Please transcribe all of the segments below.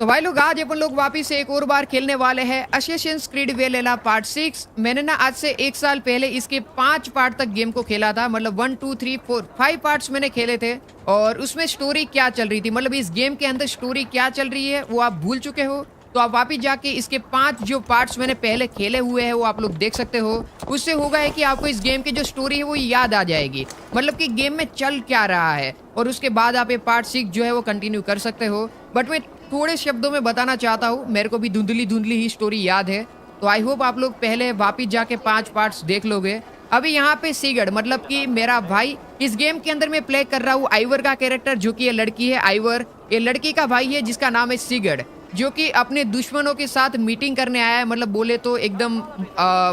तो भाई लोग आज अपन लोग वापिस से एक और बार खेलने वाले हैं असेसिन्स क्रीड वैलेला पार्ट 6। मैंने ना आज से 1 साल पहले इसके 5 पार्ट तक गेम को खेला था। मतलब 1 2 3 4 5 पार्ट्स मैंने खेले थे और उसमें स्टोरी क्या चल रही थी, मतलब इस गेम के अंदर स्टोरी क्या चल रही है वो आप भूल चुके हो। तो आप वापिस जाके इसके 5 जो पार्ट्स मैंने पहले खेले हुए हैं वो आप लोग देख सकते हो। उससे होगा है कि आपको इस गेम की जो स्टोरी है वो याद आ जाएगी, मतलब कि गेम में चल क्या रहा है, और उसके बाद आप ये पार्ट 6 जो है वो कंटिन्यू कर सकते हो। बट मैं थोड़े शब्दों में बताना चाहता हूँ, मेरे को भी धुंधली ही स्टोरी याद है। तो आई होप आप लोग पहले वापिस जाके 5 पार्ट्स देख लोगे। अभी यहाँ पे सीगड़ मतलब कि मेरा भाई, इस गेम के अंदर मैं प्ले कर रहा हूँ आइवर का कैरेक्टर, जो कि ये लड़की है आइवर। ये लड़की का भाई है जिसका नाम है सीगड़, जो कि अपने दुश्मनों के साथ मीटिंग करने आया है। मतलब बोले तो एकदम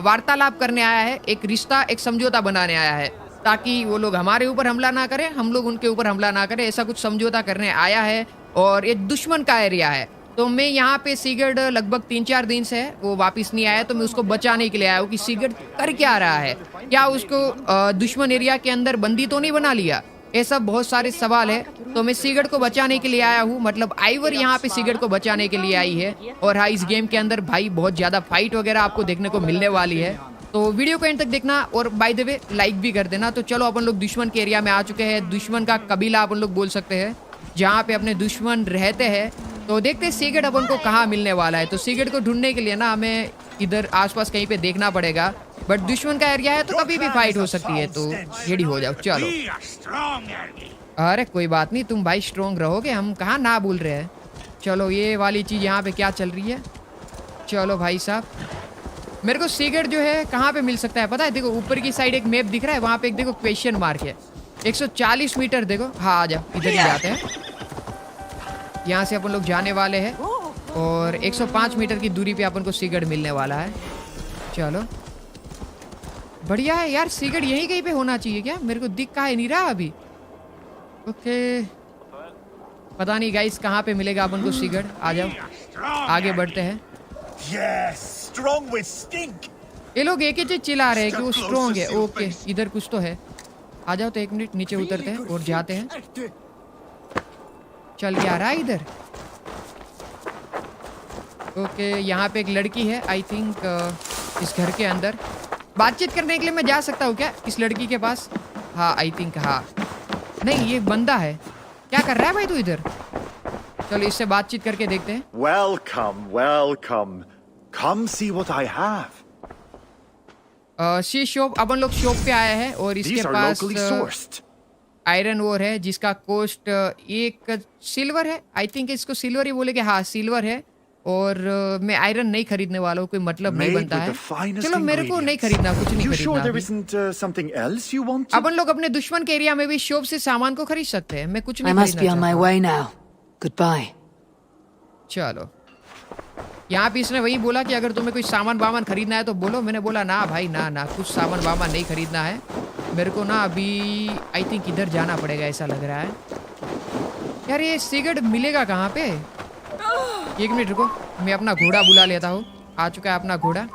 वार्तालाप करने आया है, एक रिश्ता, एक समझौता बनाने आया है, ताकि वो लोग हमारे ऊपर हमला ना करें, हम लोग उनके ऊपर हमला ना करें, ऐसा कुछ समझौता करने आया है। और ये दुश्मन का एरिया है। तो मैं यहाँ पे सीगड़ लगभग 3-4 दिन से है वो वापस नहीं आया, तो मैं उसको बचाने के लिए आया हूँ कि सीगड़ कर क्या रहा है, क्या उसको दुश्मन एरिया के अंदर बंदी तो नहीं बना लिया, ऐसा बहुत सारे सवाल है। तो मैं सीगड़ को बचाने के लिए आया हूँ, मतलब आइवर यहाँ पे सीगड़ को बचाने के लिए आई है। और हाँ, इस गेम के अंदर भाई बहुत ज्यादा फाइट वगैरह आपको देखने को मिलने वाली है, तो वीडियो को एंड तक देखना और बाय द वे लाइक भी कर देना। तो चलो अपन लोग दुश्मन के एरिया में आ चुके हैं, दुश्मन का कबीला अपन लोग बोल सकते हैं, जहाँ पे अपने दुश्मन रहते हैं। तो देखते हैं सीगड़ अपन को कहाँ मिलने वाला है। तो सीगड़ को ढूंढने के लिए ना हमें इधर आसपास कहीं पे देखना पड़ेगा, बट दुश्मन का एरिया है तो कभी भी फाइट हो सकती है, तो रेडी हो जाओ। चलो, अरे कोई बात नहीं, तुम भाई स्ट्रॉन्ग रहोगे, हम कहाँ ना बोल रहे हैं। चलो, ये वाली चीज यहाँ पे क्या चल रही है। चलो भाई साहब, मेरे को सीगड़ जो है कहाँ पे मिल सकता है पता है? देखो ऊपर की साइड एक मैप दिख रहा है, वहाँ पे एक देखो क्वेश्चन मार्क है। 140 मीटर देखो। हाँ आ जाओ, इधर ही जाते हैं। यहाँ से अपन लोग जाने वाले हैं और 105 मीटर की दूरी पे अपन को सीगड़ मिलने वाला है। चलो बढ़िया है यार, सीगड़ यहीं कहीं पे होना चाहिए क्या? मेरे को दिख कहाँ नहीं रहा अभी। ओके, पता नहीं गाइस कहाँ पे मिलेगा अपन को सीगड़। आ जाओ, आगे बढ़ते हैं। ये लोग एक ही चीज चिल्ला रहे हैं कि वो स्ट्रॉन्ग है। ओके, इधर कुछ तो है। आ जाओ, तो 1 मिनट नीचे उतरते हैं और जाते हैं। चल क्या रहा है इधर? ओके, यहाँ पे एक लड़की है, आई थिंक इस घर के अंदर। बातचीत करने के लिए मैं जा सकता हूँ क्या इस लड़की के पास? हाँ आई थिंक, हाँ नहीं ये बंदा है। क्या कर रहा है भाई तू इधर? चलो इससे बातचीत करके देखते हैं। Welcome welcome, come see what I have. See shop, अपन लोग शॉप पे आए हैं और इसके पास आयरन ओर है जिसका कॉस्ट 1 सिल्वर है। आई थिंक इसको सिल्वर ही बोलेंगे। हाँ सिल्वर है, और मैं आयरन नहीं खरीदने वाला हूँ, कोई मतलब नहीं बनता है। चलो मेरे को नहीं खरीदना, कुछ नहीं खरीदना। अपन लोग अपने दुश्मन के एरिया में भी शॉप से सामान को खरीद सकते हैं, मैं कुछ नहीं खरीदना। चलो, यहाँ पे इसने वही बोला कि अगर तुम्हें कोई सामान वामान खरीदना है तो बोलो। मैंने बोला ना भाई ना, कुछ सामान वामान नहीं खरीदना है मेरे को ना। अभी आई थिंक इधर जाना पड़ेगा ऐसा लग रहा है यार। ये सिगरेट मिलेगा कहाँ पे? 1 मिनट रुको, मैं अपना घोड़ा बुला लेता हूँ। आ चुका है अपना घोड़ा।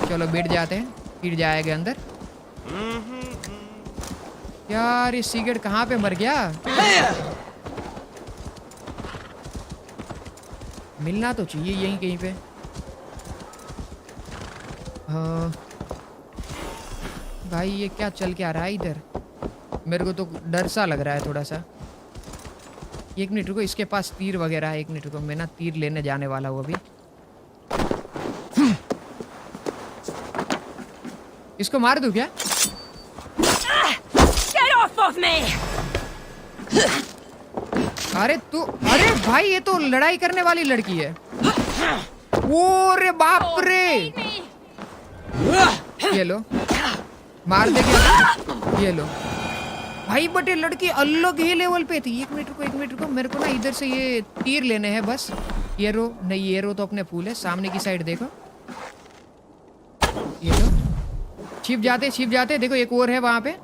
चलो बैठ जाते हैं, फिर जाएगा अंदर। यार ये सिगरेट कहाँ पे मर गया? मिलना तो चाहिए यहीं कहीं पे। हाँ भाई, ये क्या चल के आ रहा है इधर? मेरे को तो डर सा लग रहा है थोड़ा सा। 1 मिनट रुको, इसके पास तीर वगैरह है। 1 मिनट रुको, मैं ना तीर लेने जाने वाला हूँ अभी। इसको मार दूं क्या? अरे तू, अरे भाई ये तो लड़ाई करने वाली लड़की है। ओ रे बाप रे, ये लो मार दे क्या? ये लो भाई, बट ये लड़की अलग ही लेवल पे थी। 1 मिनट रुको, मेरे को ना इधर से ये तीर लेने हैं बस। ये रो नहीं, ये रो तो अपने फूल है। सामने की साइड देखो, ये लो। छिप जाते देखो, एक और है वहां पे,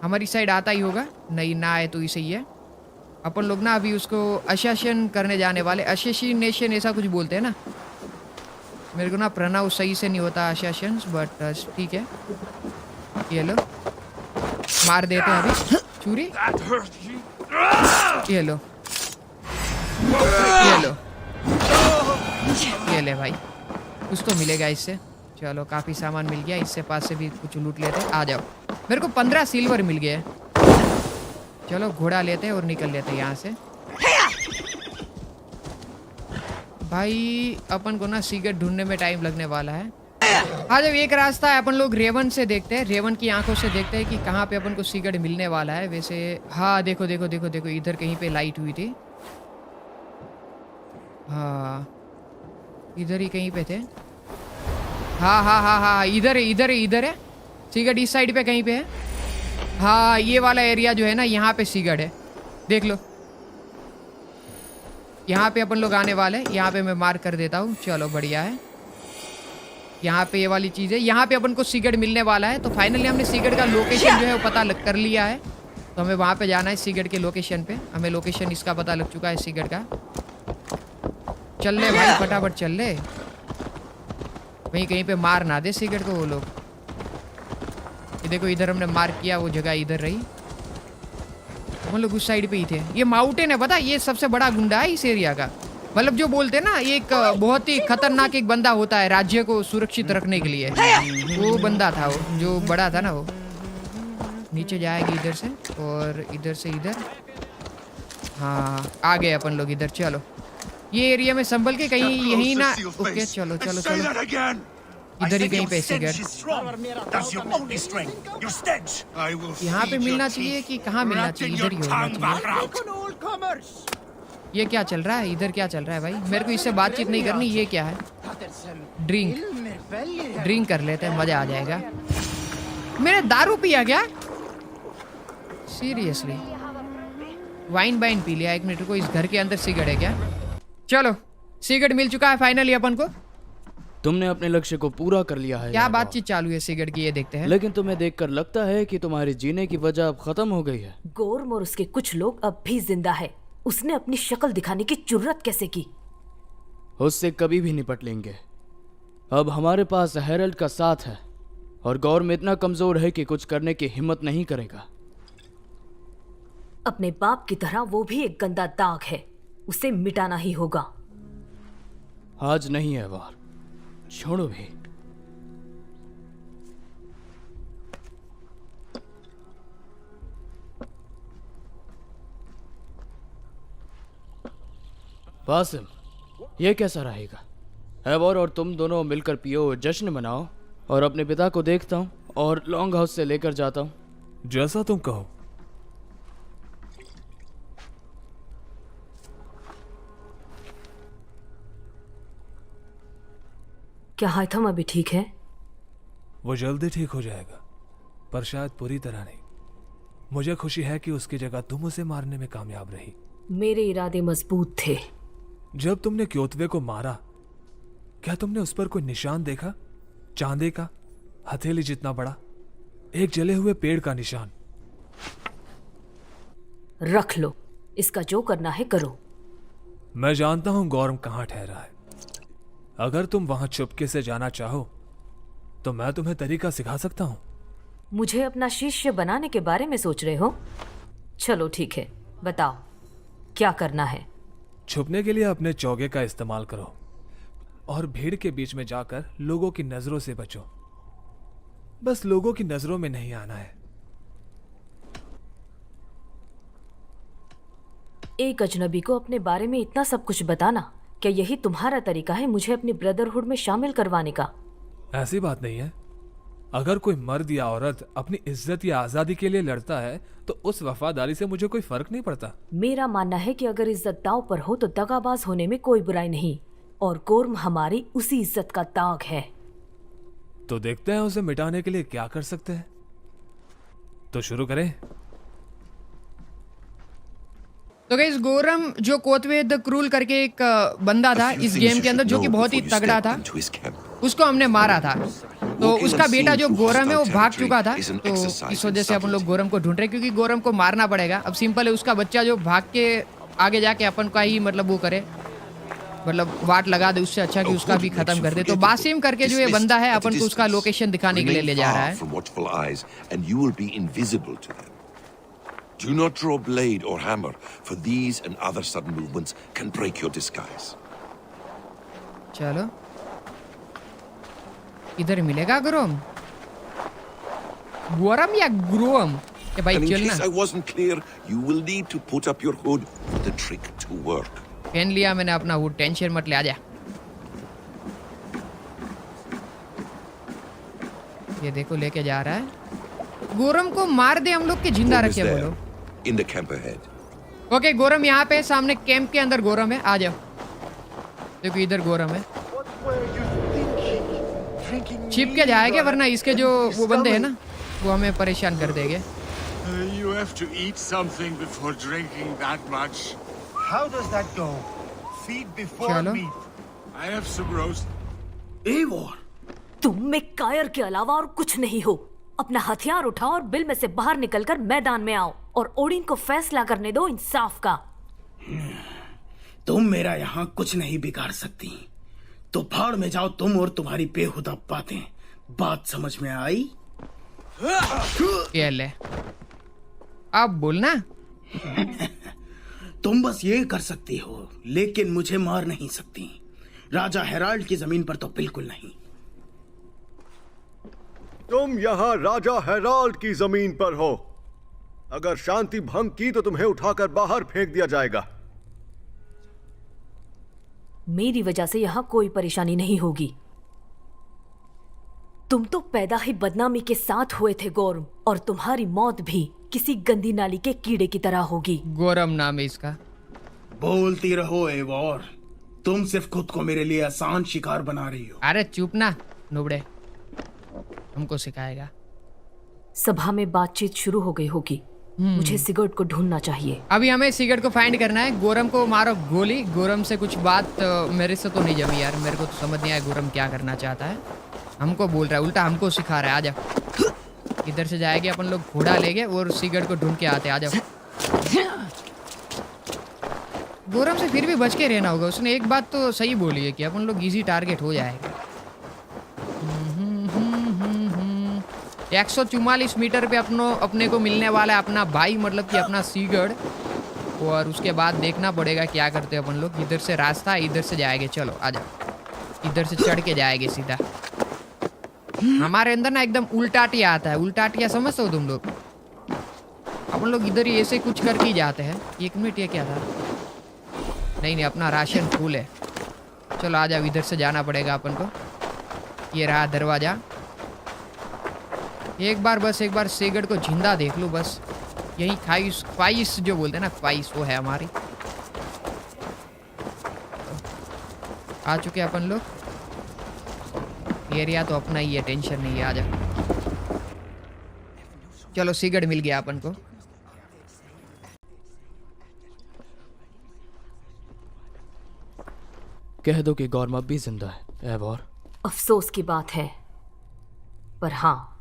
हमारी साइड आता ही होगा। नहीं ना आए तो ही सही है। अपन लोग ना अभी उसको असेसिन करने जाने वाले। असेसिनेशन ऐसा कुछ बोलते हैं ना, मेरे को ना प्रोनाउंस सही से नहीं होता असेसिन, बट ठीक है। ये लो मार देते हैं अभी चूरी। ये लो ले भाई, कुछ तो मिलेगा इससे। चलो काफ़ी सामान मिल गया, इससे पास से भी कुछ लूट लेते। आ जाओ, मेरे को 15 सिल्वर मिल गया। चलो घोड़ा लेते हैं और निकल लेते हैं यहाँ से। भाई अपन को ना सिगरेट ढूंढने में टाइम लगने वाला है। हाँ, जब एक रास्ता है अपन लोग रेवन से देखते हैं, रेवन की आंखों से देखते हैं कि कहाँ पे अपन को सिगरेट मिलने वाला है। वैसे हाँ, देखो देखो देखो देखो, इधर कहीं पे लाइट हुई थी। हाँ, इधर ही कहीं पे थे। हाँ हाँ हाँ हाँ, इधर है इधर है इधर है, सिगरेट इस साइड पे कहीं पे है। हाँ, ये वाला एरिया जो है ना, यहाँ पे सिगरेट है, देख लो। यहाँ पे अपन लोग आने वाले, यहाँ पे मैं मार्क कर देता हूँ। चलो बढ़िया है, यहाँ पे ये वाली चीज़ है, यहाँ पे अपन को सिगरेट मिलने वाला है। तो फाइनली हमने सिगरेट का लोकेशन जो है वो पता कर लिया है। तो हमें वहाँ पे जाना है सिगरेट के लोकेशन पे। हमें लोकेशन इसका पता लग चुका है सिगरेट का। चल ले भाई, फटाफट चल ले, वहीं कहीं पे मार ना दे सिगरेट को वो लोग। ये देखो इधर हमने मार्क किया, वो जगह इधर रही। हम लोग उस साइड पे ही थे। ये माउंटेन है, पता, ये सबसे बड़ा गुंडा है इस एरिया का। मतलब जो बोलते हैं ना, एक बहुत ही खतरनाक एक बंदा होता है राज्य को सुरक्षित रखने के लिए, वो बंदा था वो, जो बड़ा था ना वो। नीचे जाएगी इधर से और इधर से इधर। हाँ, आ गए अपन लोग इधर। चलो ये एरिया में संभल के कहीं यही ना। ओके चलो चलो चलो, इधर ही कहीं पे सिगरेट। यहाँ पे मिलना चाहिए कि कहाँ मिलना चाहिए? इधर ही होना चाहिए। ये क्या चल रहा है इधर? क्या चल रहा है भाई? मेरे को इससे बातचीत नहीं करनी। ये क्या है? ड्रिंक कर लेते हैं, मजा आ जाएगा। मैंने दारू पिया क्या? सीरियसली? वाइन पी लिया। एक मिनट को, इस घर के अंदर सिगरेट है क्या? चलो सिगरेट मिल चुका है फाइनली अपन को। तुमने अपने लक्ष्य को पूरा कर लिया है। क्या बातचीत चालू है सिगरेट की, ये देखते हैं। लेकिन तुम्हें देखकर लगता है कि तुम्हारी जीने की वजह अब खत्म हो गई है। गोर्म और उसके कुछ लोग अब भी जिंदा है। उसने अपनी शक्ल दिखाने की जुर्रत कैसे की? उससे कभी भी निपट लेंगे। अब हमारे पास हेरल्ड का साथ है और गौरम इतना कमजोर है कि कुछ करने की हिम्मत नहीं करेगा। अपने बाप की तरह वो भी एक गंदा दाग है, उसे मिटाना ही होगा। आज नहीं है वार, छोड़ो भी। बासिम, ये कैसा रहेगा? एवोर और तुम दोनों मिलकर पियो, जश्न मनाओ, और अपने पिता को देखता हूँ और लॉन्ग हाउस से लेकर जाता हूँ। जैसा तुम कहो। क्या हाइथम अभी ठीक है? वो जल्दी ठीक हो जाएगा, पर शायद पूरी तरह नहीं। मुझे खुशी है कि उसकी जगह तुम उसे मारने में कामयाब रही। मेरे इरादे मजबूत थे। जब तुमने क्योतवे को मारा, क्या तुमने उस पर कोई निशान देखा? चांदी का, हथेली जितना बड़ा, एक जले हुए पेड़ का निशान। रख लो, इसका जो करना है करो। मैं जानता हूं गौरम कहां ठहरा है। अगर तुम वहां चुपके से जाना चाहो तो मैं तुम्हें तरीका सिखा सकता हूं। मुझे अपना शिष्य बनाने के बारे में सोच रहे हो? चलो ठीक है, बताओ क्या करना है। छुपने के लिए अपने चौगे का इस्तेमाल करो और भीड़ के बीच में जाकर लोगों की नजरों से बचो। बस लोगों की नजरों में नहीं आना है। एक अजनबी को अपने बारे में इतना सब कुछ बताना, क्या यही तुम्हारा तरीका है मुझे अपनी ब्रदरहुड में शामिल करवाने का? ऐसी बात नहीं है। अगर कोई मर्द या औरत अपनी इज्जत या आजादी के लिए लड़ता है तो उस वफादारी से मुझे कोई फर्क नहीं पड़ता। मेरा मानना है कि अगर इज्जत दांव पर हो तो दगाबाज होने में कोई बुराई नहीं, और गोर्म हमारी उसी इज्जत का दाग है। तो देखते हैं उसे मिटाने के लिए क्या कर सकते हैं। तो शुरू करें। तो गाइस, गोरम जो कोतवे द क्रूल करके एक बंदा था इस गेम के अंदर, जो कि बहुत ही तगड़ा था, उसको हमने मारा था। तो उसका बेटा जो गोरम है वो भाग चुका था। तो इस वजह से अपन लोग गोरम को ढूंढ रहे, क्योंकि गोरम को मारना पड़ेगा। अब सिंपल है, उसका बच्चा जो भाग के आगे जाके अपन का ही मतलब वो करे, मतलब वाट लगा दे, उससे अच्छा कि उसका भी खत्म कर दे। तो बासिम करके जो ये बंदा है अपन को उसका लोकेशन दिखाने के लिए ले जा रहा है। Do not draw blade or hammer, for these and other sudden movements can break your disguise. चलो इधर मिलेगा ग्रोम, गोरम या ग्रोम? ए भाई And in चलना। case I wasn't clear, you will need to put up your hood for the trick to work. पहन लिया मैंने अपना वो, टेंशन मत ले, आ जा। ये देखो लेके जा रहा है। गोरम को मार दे हम लोग के, जिंदा Gorum is रखे there, बोलो। in the camp ahead. Okay गोरम यहाँ पे सामने कैंप के अंदर गोरम है, आ जाओ। देखो इधर गोरम है, What were you thinking? Drinking छिप के me जाएंगे right वरना इसके जो into वो बंदे हैं stomach? ना, वो हमें परेशान कर देंगे। You have to eat something before drinking that much. How does that go? Feed before चलो। meat. I have some roast. एवोर, तुम में कायर के अलावा और कुछ नहीं हो। अपना हथियार उठाओ और बिल में से बाहर निकलकर मैदान में आओ और ओडिन को फैसला करने दो इंसाफ का। तुम मेरा यहाँ कुछ नहीं बिगाड़ सकती। तो भाड़ में जाओ तुम और तुम्हारी बेहुदा बातें। बात समझ में आई? ये ले, अब बोलना। तुम बस ये कर सकती हो, लेकिन मुझे मार नहीं सकती। राजा हेराल्ड की जमीन पर तो बिल्कुल नहीं। तुम यहाँ राजा हेराल्ड की जमीन पर हो। अगर शांति भंग की तो तुम्हें उठाकर बाहर फेंक दिया जाएगा। मेरी वजह से यहाँ कोई परेशानी नहीं होगी। तुम तो पैदा ही बदनामी के साथ हुए थे गोरम, और तुम्हारी मौत भी किसी गंदी नाली के कीड़े की तरह होगी। गोरम नाम है इसका। बोलती रहो एवोर, तुम सिर्फ खुद को मेरे लिए आसान शिकार बना रही हो। अरे चुप ना नुबड़े, हमको सिखाएगा। सभा में बातचीत शुरू हो गई होगी। मुझे सिगरेट को ढूंढना चाहिए। अभी हमें सिगरेट को फाइंड करना है। गोरम को मारो गोली। गोरम से कुछ बात मेरे से तो नहीं जमी यार, मेरे को तो समझ नहीं आया गोरम क्या करना चाहता है। हमको बोल रहा है, उल्टा हमको सिखा रहा है। आ जाओ, इधर से जाएंगे अपन लोग, घोड़ा लेंगे और सिगरेट को ढूंढ के आते। आ जाओ। गोरम से फिर भी बच के रहना होगा। उसने एक बात तो सही बोली है कि अपन लोग इजी टारगेट हो जाएगा। 144 मीटर पे अपने को मिलने वाला है अपना भाई, मतलब कि अपना सीगढ़। और उसके बाद देखना पड़ेगा क्या करते हैं अपन लोग। इधर से रास्ता है, इधर से जाएंगे। चलो आ जाओ, इधर से चढ़ के जाएंगे सीधा। हमारे अंदर ना एकदम उल्टाटिया आता है। उल्टाटिया समझते हो तुम लोग? अपन लोग इधर ही ऐसे कुछ करके ही जाते हैं। 1 मिनट, ये क्या था? नहीं, अपना राशन फुल है। चलो आ जाओ, इधर से जाना पड़ेगा अपन को। ये रहा दरवाजा। एक बार सिगरेट को जिंदा देख लो बस। यही ख्वाहिश जो बोलते हैं ना, ख्वाहिश वो है हमारी। आ चुके अपन लोग। एरिया तो अपना ही है, टेंशन नहीं है। आ जाओ, चलो सिगरेट मिल गया अपन को। कह दो कि गॉर्म अब भी जिंदा है एवोर। अफसोस की बात है, पर हाँ।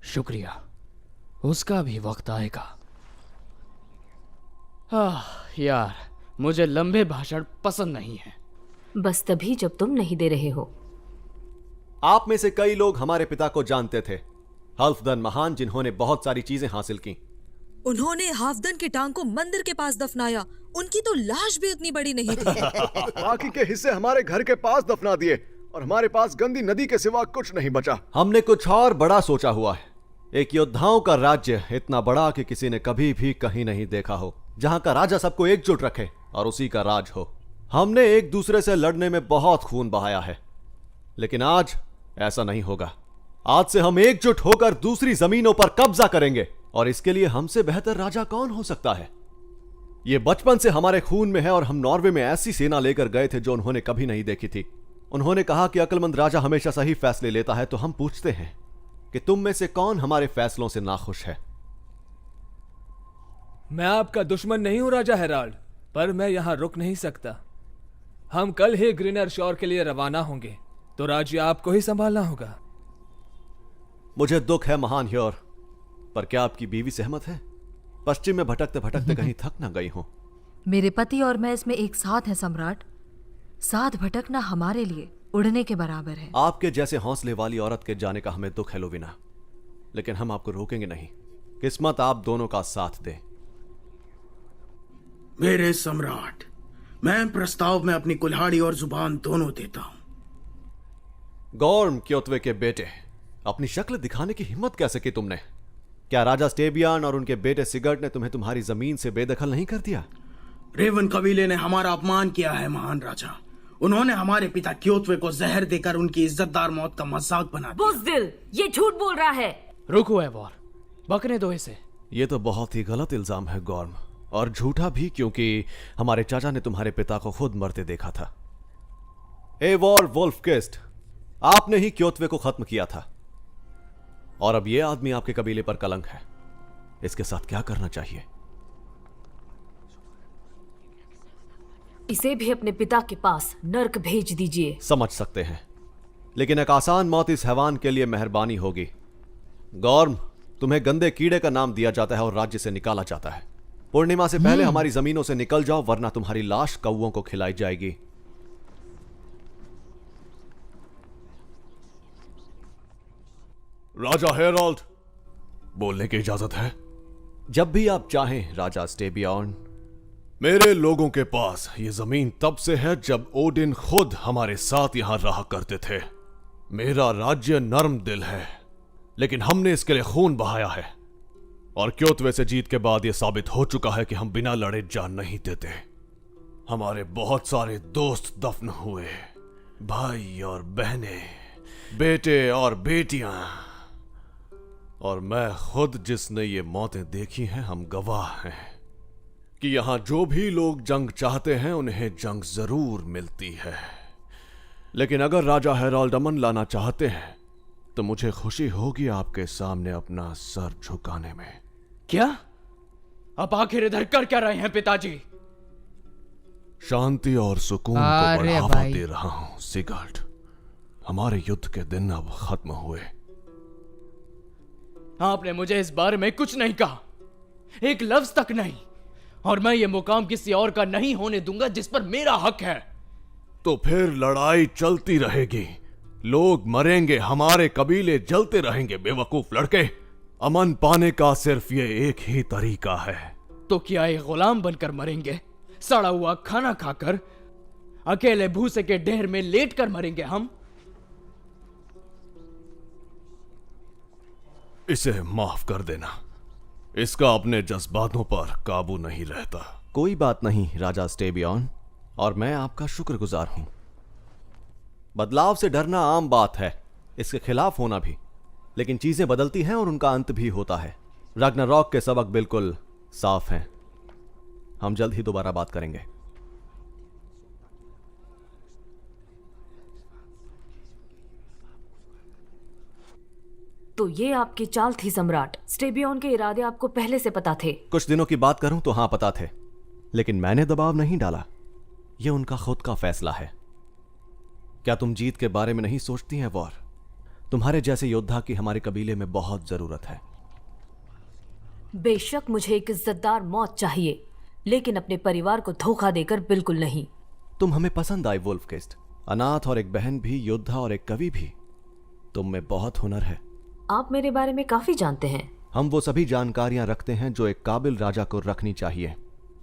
शुक्रिया, उसका भी वक्त आएगा। यार, मुझे लंबे भाषण पसंद नहीं है। बस तभी जब तुम नहीं दे रहे हो। आप में से कई लोग हमारे पिता को जानते थे, हल्फदन महान, जिन्होंने बहुत सारी चीजें हासिल की। उन्होंने हाफदन की टांग को मंदिर के पास दफनाया। उनकी तो लाश भी उतनी बड़ी नहीं थी। बाकी के हिस्से हमारे घर के पास दफना दिए और हमारे पास गंदी नदी के सिवा कुछ नहीं बचा। हमने कुछ और बड़ा सोचा हुआ है। एक योद्धाओं का राज्य इतना बड़ा कि किसी ने कभी भी कहीं नहीं देखा हो, जहां का राजा सबको एकजुट रखे और उसी का राज हो। हमने एक दूसरे से लड़ने में बहुत खून बहाया है, लेकिन आज ऐसा नहीं होगा। आज से हम एकजुट होकर दूसरी जमीनों पर कब्जा करेंगे, और इसके लिए हमसे बेहतर राजा कौन हो सकता है? ये बचपन से हमारे खून में है, और हम नॉर्वे में ऐसी सेना लेकर गए थे जो उन्होंने कभी नहीं देखी थी। उन्होंने कहा कि अक्लमंद राजा हमेशा सही फैसले लेता है। तो हम पूछते हैं कि तुम में से कौन हमारे फैसलों से नाखुश है? मैं आपका दुश्मन नहीं हूं राजा हेराल्ड, पर मैं यहां रुक नहीं सकता। हम कल ही ग्रीनर शोर के लिए रवाना होंगे, तो राज्य आपको ही संभालना होगा। मुझे दुख है महान ह्योर, पर क्या आपकी बीवी सहमत है? पश्चिम में भटकते भटकते कहीं थक ना गई हो? मेरे पति और मैं इसमें एक साथ हैं सम्राट। साथ भटकना हमारे लिए उड़ने के बराबर है। आपके जैसे हौसले वाली औरत के जाने का हमें दुख है लोविना, लेकिन हम आपको रोकेंगे नहीं। किस्मत आप दोनों का साथ दे। मेरे सम्राट, मैं प्रस्ताव में अपनी कुल्हाड़ी और जुबान दोनों देता हूं। गॉर्म क्योतवे के बेटे, अपनी शक्ल दिखाने की हिम्मत कैसे की तुमने? क्या राजा स्टेबियान और उनके बेटे सिगर्ट ने तुम्हें तुम्हारी जमीन से बेदखल नहीं कर दिया? रेवन कबीले ने हमारा अपमान किया है महान राजा। उन्होंने हमारे पिता क्योतवे को जहर देकर उनकी इज्जतदार मौत का मजाक बना दिया। बुज़दिल, ये झूठ बोल रहा है। रुको एवोर, बकने दो इसे। ये तो बहुत ही गलत इल्जाम है गॉर्म, और झूठा भी, क्योंकि हमारे चाचा ने तुम्हारे पिता को खुद मरते देखा था। एवोर वुल्फकिस्ट, आपने ही क्योतवे को खत्म किया था, और अब यह आदमी आपके कबीले पर कलंक है। इसके साथ क्या करना चाहिए? इसे भी अपने पिता के पास नर्क भेज दीजिए। समझ सकते हैं, लेकिन एक आसान मौत इस हैवान के लिए मेहरबानी होगी। गॉर्म, तुम्हें गंदे कीड़े का नाम दिया जाता है और राज्य से निकाला जाता है। पूर्णिमा से पहले हमारी जमीनों से निकल जाओ, वरना तुम्हारी लाश कौओं को खिलाई जाएगी। राजा हेराल्ड, बोलने की इजाजत है? जब भी आप चाहें राजा स्टेबियॉन। मेरे लोगों के पास ये जमीन तब से है जब ओडिन खुद हमारे साथ यहां रहा करते थे। मेरा राज्य नर्म दिल है, लेकिन हमने इसके लिए खून बहाया है, और क्योतवे से जीत के बाद यह साबित हो चुका है कि हम बिना लड़े जान नहीं देते। हमारे बहुत सारे दोस्त दफन हुए, भाई और बहनें, बेटे और बेटियां, और मैं खुद जिसने ये मौतें देखी हैं, हम गवाह हैं कि यहां जो भी लोग जंग चाहते हैं उन्हें जंग जरूर मिलती है। लेकिन अगर राजा हेराल्ड अमन लाना चाहते हैं तो मुझे खुशी होगी आपके सामने अपना सर झुकाने में। क्या? आप आखिर इधर कर क्या रहे हैं पिताजी? शांति और सुकून को बढ़ावा दे रहा हूं सिगर्ट। हमारे युद्ध के दिन अब खत्म हुए। आपने मुझे इस बारे में कुछ नहीं कहा, एक लफ्ज तक नहीं, और मैं ये मुकाम किसी और का नहीं होने दूंगा जिस पर मेरा हक है। तो फिर लड़ाई चलती रहेगी, लोग मरेंगे, हमारे कबीले जलते रहेंगे। बेवकूफ लड़के, अमन पाने का सिर्फ ये एक ही तरीका है। तो क्या एक गुलाम बनकर मरेंगे? सड़ा हुआ खाना खाकर, अकेले भूसे के ढेर में लेट कर मरेंगे हम? इसे माफ कर देना, इसका अपने जज्बातों पर काबू नहीं रहता। कोई बात नहीं राजा स्टेबियॉन, और मैं आपका शुक्रगुजार हूं। बदलाव से डरना आम बात है, इसके खिलाफ होना भी, लेकिन चीजें बदलती हैं और उनका अंत भी होता है। रग्नारॉक के सबक बिल्कुल साफ हैं। हम जल्द ही दोबारा बात करेंगे। तो ये आपकी चाल थी सम्राट। स्टेबियॉन के इरादे आपको पहले से पता थे? कुछ दिनों की बात करूं तो हां, पता थे, लेकिन मैंने दबाव नहीं डाला। यह उनका खुद का फैसला है। क्या तुम जीत के बारे में नहीं सोचती हैं वॉर? तुम्हारे जैसे योद्धा की हमारे कबीले में बहुत जरूरत है। बेशक मुझे एक इज्जतदार मौत चाहिए, लेकिन अपने परिवार को धोखा देकर बिल्कुल नहीं। तुम हमें पसंद आई वुल्फकिस्ट। अनाथ और एक बहन भी, योद्धा और एक कवि भी। तुम में बहुत हुनर है। आप मेरे बारे में काफी जानते हैं। हम वो सभी जानकारियां रखते हैं जो एक काबिल राजा को रखनी चाहिए।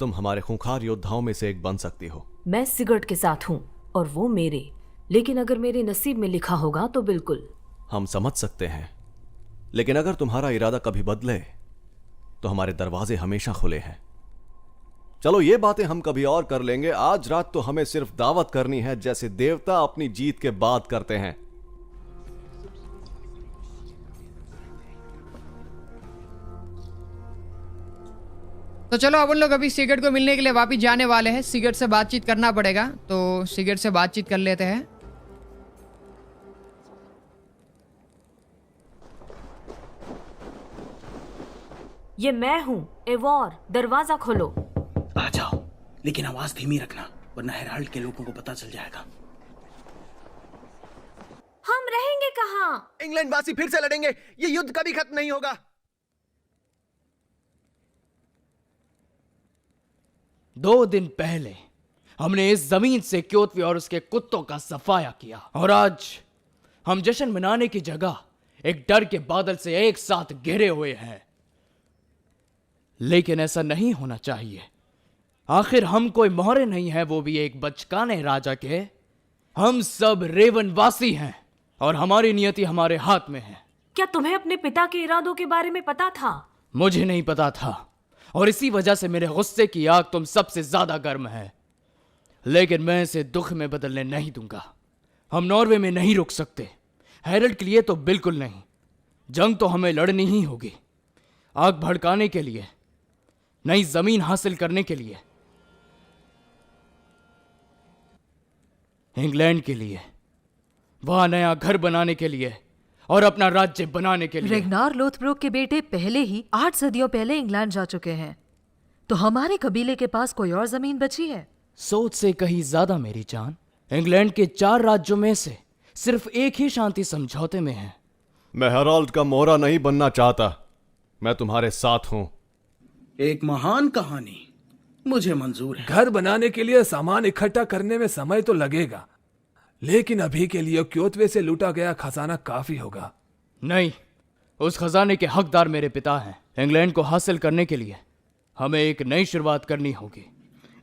तुम हमारे खूंखार योद्धाओं में से एक बन सकती हो। मैं सिगर्ट के साथ हूँ और वो मेरे, लेकिन अगर मेरे नसीब में लिखा होगा तो बिल्कुल। हम समझ सकते हैं, लेकिन अगर तुम्हारा इरादा कभी बदले तो हमारे दरवाजे हमेशा खुले हैं। चलो ये बातें हम कभी और कर लेंगे। आज रात तो हमें सिर्फ दावत करनी है, जैसे देवता अपनी जीत के बाद करते हैं। तो चलो अब उन लोग अभी सिगरेट को मिलने के लिए वापिस जाने वाले हैं। सिगरेट से बातचीत करना पड़ेगा, तो सिगरेट से बातचीत कर लेते हैं। ये मैं हूँ एवोर, दरवाजा खोलो। आ जाओ, लेकिन आवाज धीमी रखना, वरना हेराल्ड के लोगों को पता चल जाएगा। हम रहेंगे कहाँ? इंग्लैंड वासी फिर से लड़ेंगे। ये युद्ध कभी खत्म नहीं होगा। 2 दिन पहले हमने इस जमीन से क्योतवे और उसके कुत्तों का सफाया किया, और आज हम जश्न मनाने की जगह एक डर के बादल से एक साथ घिरे हुए हैं। लेकिन ऐसा नहीं होना चाहिए। आखिर हम कोई मोहरे नहीं है, वो भी एक बचकाने राजा के। हम सब रेवनवासी हैं, और हमारी नियति हमारे हाथ में है। क्या तुम्हें अपने पिता के इरादों के बारे में पता था? मुझे नहीं पता था, और इसी वजह से मेरे गुस्से की आग तुम सबसे ज्यादा गर्म है। लेकिन मैं इसे दुख में बदलने नहीं दूंगा। हम नॉर्वे में नहीं रुक सकते, हेरल्ड के लिए तो बिल्कुल नहीं। जंग तो हमें लड़नी ही होगी, आग भड़काने के लिए, नई जमीन हासिल करने के लिए, इंग्लैंड के लिए, वहां नया घर बनाने के लिए और अपना राज्य बनाने के लिए। रेगनार लोथब्रोक के बेटे पहले ही 8 सदियों पहले इंग्लैंड जा चुके हैं, तो हमारे कबीले के पास कोई और जमीन बची है? सोच से कहीं ज्यादा मेरी जान। इंग्लैंड के 4 राज्यों में से सिर्फ एक ही शांति समझौते में है। मैं हेराल्ड का मोहरा नहीं बनना चाहता, मैं तुम्हारे साथ हूं। एक महान कहानी, मुझे मंजूर है। घर बनाने के लिए सामान इकट्ठा करने में समय तो लगेगा, लेकिन अभी के लिए क्योतवे से लूटा गया खजाना काफी होगा। नहीं, उस खजाने के हकदार मेरे पिता हैं। इंग्लैंड को हासिल करने के लिए हमें एक नई शुरुआत करनी होगी।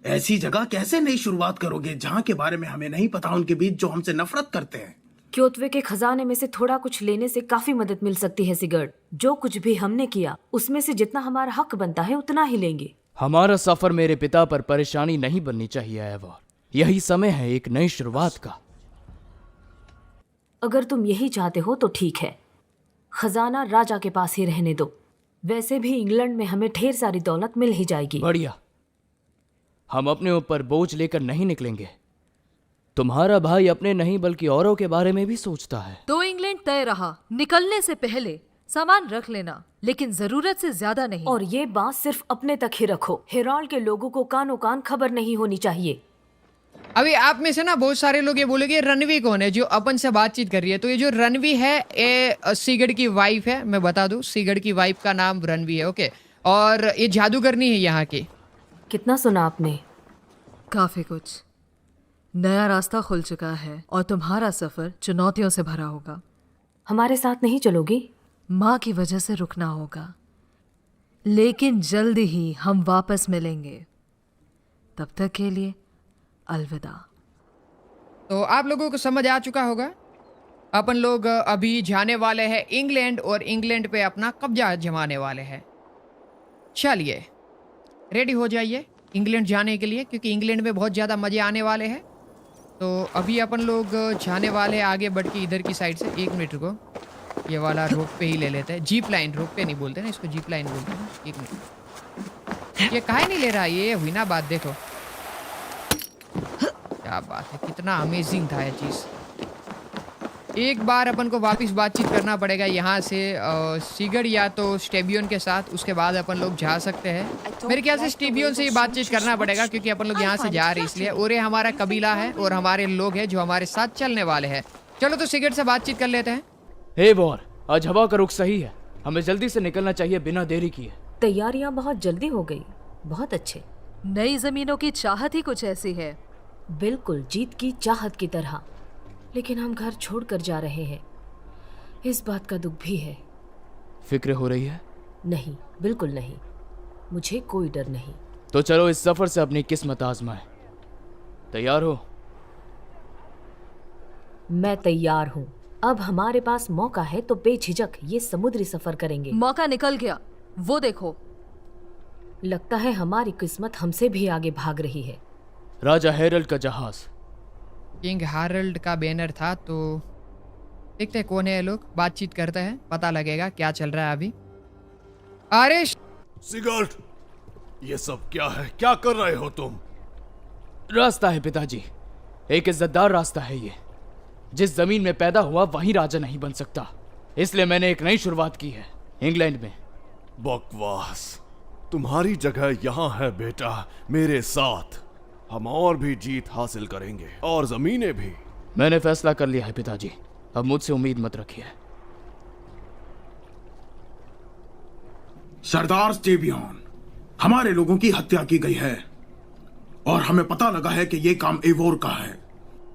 ऐसी जगह कैसे नई शुरुआत करोगे जहाँ के बारे में हमें नहीं पता उनके बीच जो हमसे नफरत करते हैं? क्योतवे के खजाने में से थोड़ा कुछ लेने से काफी मदद मिल सकती है सिगर्ड। जो कुछ भी हमने किया उसमें से जितना हमारा हक बनता है उतना ही लेंगे। हमारा सफर मेरे पिता पर परेशानी नहीं बननी चाहिए एवोर। यही समय है एक नई शुरुआत का। अगर तुम यही चाहते हो तो ठीक है, खजाना राजा के पास ही रहने दो। वैसे भी इंग्लैंड में हमें ढेर सारी दौलत मिल ही जाएगी। बढ़िया, हम अपने ऊपर बोझ लेकर नहीं निकलेंगे। तुम्हारा भाई अपने नहीं बल्कि औरों के बारे में भी सोचता है। तो इंग्लैंड तय रहा। निकलने से पहले सामान रख लेना, लेकिन जरूरत से ज्यादा नहीं। और ये बात सिर्फ अपने तक ही रखो। हेराल्ड के लोगों को कानों कान खबर नहीं होनी चाहिए। अभी आप में से ना बहुत सारे लोग ये बोलेंगे रणवी कौन है जो अपन से बातचीत कर रही है। तो ये जो रणवी है ये सीगढ़ की वाइफ है। मैं बता दूं, सीगढ़ की वाइफ का नाम रणवी है। ओके, और ये जादूगरनी है यहाँ की। कितना सुना आपने? काफी कुछ। नया रास्ता खुल चुका है और तुम्हारा सफर चुनौतियों से भरा होगा। हमारे साथ नहीं चलोगी? माँ की वजह से रुकना होगा, लेकिन जल्द ही हम वापस मिलेंगे। तब तक के लिए अलविदा। तो आप लोगों को समझ आ चुका होगा, अपन लोग अभी जाने वाले हैं इंग्लैंड और इंग्लैंड पे अपना कब्जा जमाने वाले हैं। चलिए रेडी हो जाइए इंग्लैंड जाने के लिए, क्योंकि इंग्लैंड में बहुत ज़्यादा मज़े आने वाले हैं। तो अभी अपन लोग जाने वाले हैं आगे बढ़ के इधर की साइड से। 1 मिनट रुको, ये वाला रोप पे ही ले लेते हैं। जीप लाइन, रोप पे नहीं बोलते ना इसको, जीप लाइन बोलते हैं। 1 मिनट, ये काहे नहीं ले रहा? ये हुई ना बात, देखो क्या बात है, कितना अमेजिंग था ये चीज़। एक बार अपन को वापस बातचीत करना पड़ेगा यहाँ से सीगढ़ या तो स्टेबियन के साथ, उसके बाद अपन लोग जा सकते हैं। मेरे ख्याल से स्टेबियन से ही बातचीत करना पड़ेगा, क्योंकि अपन लोग यहाँ से जा रहे हैं इसलिए। और ये हमारा कबीला है और हमारे लोग हैं जो हमारे साथ चलने वाले हैं। चलो तो सीगढ़ से बातचीत कर लेते हैं। हे वॉर, आज हवा का रुख सही है, हमें जल्दी से निकलना चाहिए बिना देरी किए। तैयारियां बहुत जल्दी हो गई। बहुत अच्छे। नई जमीनों की चाहत ही कुछ ऐसी है। बिल्कुल जीत की चाहत की तरह। लेकिन हम घर छोड़कर जा रहे हैं, इस बात का दुख भी है। फिक्र हो रही है? नहीं, बिल्कुल नहीं, मुझे कोई डर नहीं। तो चलो इस सफर से अपनी किस्मत आजमाएं। तैयार हो? मैं तैयार हूँ। अब हमारे पास मौका है तो बेझिझक ये समुद्री सफर करेंगे। मौका निकल गया, वो देखो। लगता है हमारी किस्मत हमसे भी आगे भाग रही है। राजा हेरल्ड का जहाज, किंग हैरल्ड का बैनर था। तो देखते हैं कौन है ये लोग, बातचीत करते हैं, पता लगेगा क्या चल रहा है अभी। अरे सिगर्ड, ये सब क्या है? क्या कर रहे हो तुम? रास्ता है पिताजी, एक इज्जतदार रास्ता है ये। जिस जमीन में पैदा हुआ वहीं राजा नहीं बन सकता, इसलिए मैंने एक नई शुरुआत की है इंग्लैंड में। बकवास, तुम्हारी जगह यहाँ है बेटा, मेरे साथ। हम और भी जीत हासिल करेंगे और जमीनें भी। मैंने फैसला कर लिया है पिताजी, अब मुझसे उम्मीद मत रखिए। सरदार स्टेबियन, हमारे लोगों की हत्या की गई है और हमें पता लगा है कि ये काम एवोर का है।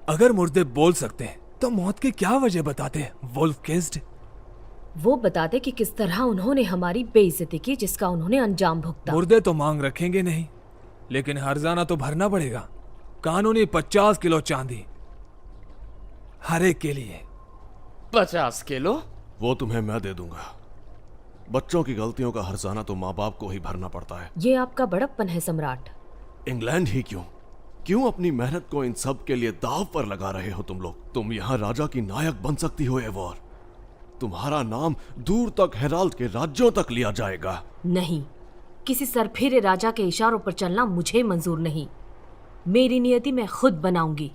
अगर मुर्दे बोल सकते हैं तो मौत की क्या वजह बताते वुल्फकिस्ट? वो बताते कि किस तरह उन्होंने हमारी बेइज्जती की जिसका उन्होंने अंजाम भुगता। मुर्दे तो मांग रखेंगे नहीं, लेकिन हर्जाना तो भरना पड़ेगा। कानूनी 50 किलो चांदी हर एक के लिए। 50 किलो? वो तुम्हें मैं दे दूंगा। बच्चों की गलतियों का हर्जाना तो माँ बाप को ही भरना पड़ता है। ये आपका बड़प्पन है सम्राट। इंग्लैंड ही क्यों अपनी मेहनत को इन सब के लिए दाव पर लगा रहे हो तुम लोग? तुम यहाँ राजा की नायक बन सकती हो एवोर। तुम्हारा नाम दूर तक हेराल्ड के राज्यों तक लिया जाएगा। नहीं, किसी सरफिरे राजा के इशारों पर चलना मुझे मंजूर नहीं। मेरी नियति मैं खुद बनाऊंगी।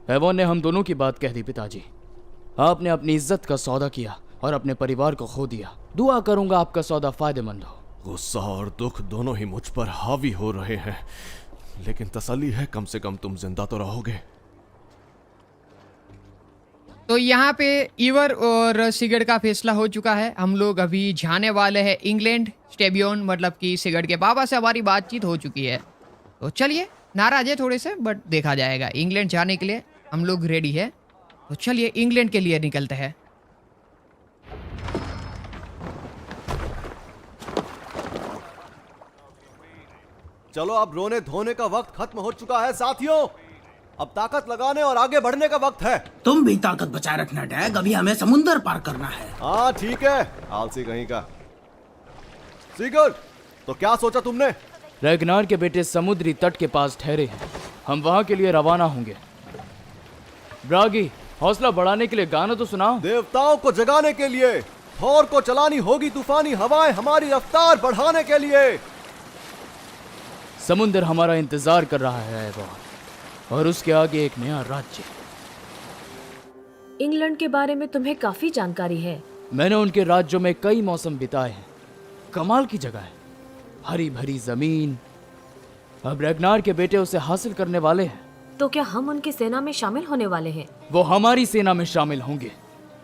एवोन ने हम दोनों की बात कह दी पिताजी। आपने अपनी इज्जत का सौदा किया और अपने परिवार को खो दिया। दुआ करूंगा आपका सौदा फायदेमंद हो। गुस्सा और दुख दोनों ही मुझ पर हावी हो रहे हैं, लेकिन तसल्ली है कम से कम तुम जिंदा तो रहोगे। तो यहाँ पे ईवर और सिगड़ का फैसला हो चुका है। हम लोग अभी जाने वाले हैं इंग्लैंड। स्टेबियोन मतलब कि सिगड़ के बाबा से हमारी बातचीत हो चुकी है। तो चलिए, नाराज है थोड़े से बट देखा जाएगा। इंग्लैंड जाने के लिए हम लोग रेडी है। तो चलिए इंग्लैंड के लिए निकलते हैं। चलो, अब रोने धोने का वक्त खत्म हो चुका है साथियों। अब ताकत लगाने और आगे बढ़ने का वक्त है। तुम भी ताकत बचाए रखना डैग, अभी हमें समुंदर पार करना है। हाँ ठीक है, आलसी कहीं का। सिगुर, तो क्या सोचा तुमने? रैगनार के बेटे समुद्री तट के पास ठहरे हैं। हम वहां के लिए रवाना होंगे। ब्रागी, हौसला बढ़ाने के लिए गाना तो सुनाओ। देवताओं को जगाने के लिए थोर को चलानी होगी तूफानी हवाएं हमारी रफ्तार बढ़ाने के लिए। समुंदर हमारा इंतजार कर रहा है एवोन, और उसके आगे एक नया राज्य। इंग्लैंड के बारे में तुम्हें काफी जानकारी है। मैंने उनके राज्यों में कई मौसम बिताए हैं। कमाल की जगह है, हरी भरी जमीन। अब रैगनार के बेटे उसे हासिल करने वाले हैं। तो क्या हम उनकी सेना में शामिल होने वाले हैं? वो हमारी सेना में शामिल होंगे।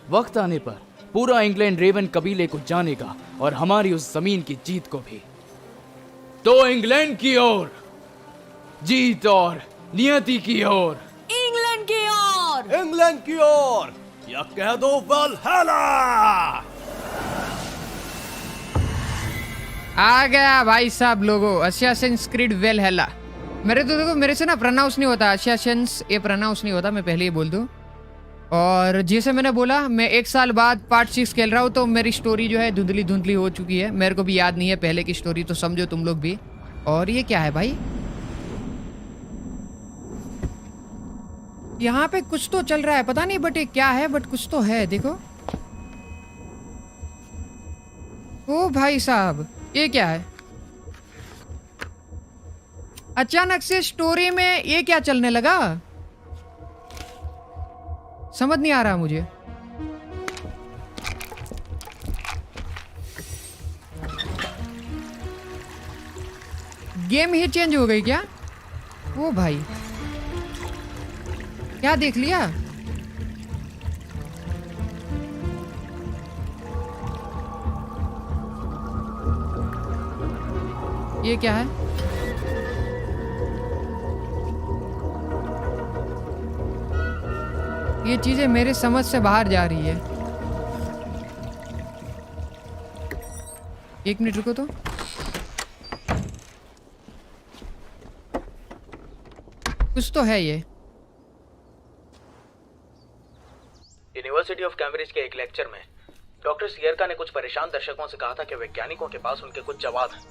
वक्त आने पर पूरा इंग्लैंड रेवन कबीले को जानेगा और हमारी उस जमीन की जीत को भी। तो इंग्लैंड की ओर जीत और नियति की ओर। इंग्लैंड की ओर। इंग्लैंड की ओर, या कह दो वल्हैला। आ गया भाई साहब लोगों, असैसिन्स क्रीड वैल्हैला। मेरे तो देखो, मेरे से ना प्रोनाउंस नहीं होता असैसिन्स, ये प्रोनाउंस नहीं होता, मैं पहले ही बोल दूं। और जैसे मैंने बोला, मैं 1 साल बाद पार्ट 6 खेल रहा हूँ, तो मेरी स्टोरी जो है धुंधली धुंधली हो चुकी है। मेरे को भी याद नहीं है पहले की स्टोरी, तो समझो तुम लोग भी। और ये क्या है भाई? यहाँ पे कुछ तो चल रहा है, पता नहीं बट ये क्या है, बट कुछ तो है। देखो, ओ भाई साहब, ये क्या है? अचानक से स्टोरी में ये क्या चलने लगा, समझ नहीं आ रहा मुझे। गेम ही चेंज हो गई क्या? ओ भाई, क्या देख लिया? ये क्या है? ये चीजें मेरे समझ से बाहर जा रही है। 1 मिनट रुको तो। कुछ तो है ये। यूनिवर्सिटी ऑफ कैम्ब्रिज के एक लेक्चर में डॉक्टर सियरका ने कुछ परेशान दर्शकों से कहा था कि वैज्ञानिकों के पास उनके कुछ जवाब हैं।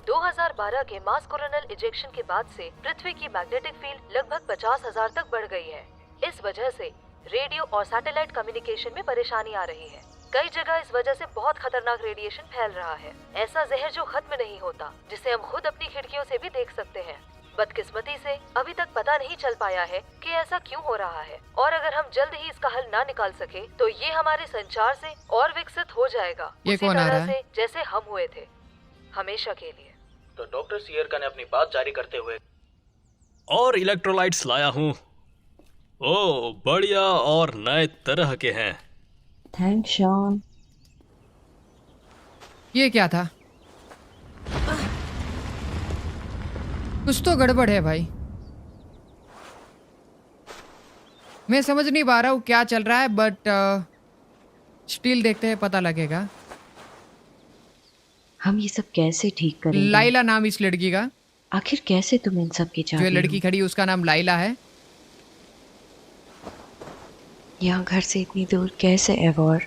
2012 के मास कोरोनल इजेक्शन के बाद से पृथ्वी की मैग्नेटिक फील्ड लगभग 50,000 तक बढ़ गई है। इस वजह से रेडियो और सैटेलाइट कम्युनिकेशन में परेशानी आ रही है। कई जगह इस वजह से बहुत खतरनाक रेडिएशन फैल रहा है, ऐसा जहर जो खत्म नहीं होता, जिसे हम खुद अपनी खिड़कियों से भी देख सकते हैं। बदकिस्मती से अभी तक पता नहीं चल पाया है कि ऐसा क्यों हो रहा है, और अगर हम जल्द ही इसका हल ना निकाल सके तो ये हमारे संचार से और विकसित हो जाएगा, ये उसी कौन आ तरह रहा है? से जैसे हम हुए थे, हमेशा के लिए। तो डॉक्टर सियरका ने अपनी बात जारी करते हुए, और इलेक्ट्रोलाइट्स लाया हूँ। ओ बढ़िया और नए तरह के हैं। Thanks Shaun. ये क्या था? कुछ तो गड़बड़ है भाई। मैं समझ नहीं पा रहा हूँ क्या चल रहा है, बट स्टिल देखते हैं, पता लगेगा। हम ये सब कैसे ठीक करेंगे? लाइला नाम इस लड़की का। आखिर कैसे तुम इन सब की जो लड़की खड़ी उसका नाम लाइला है। यहाँ घर से इतनी दूर कैसे एवोर?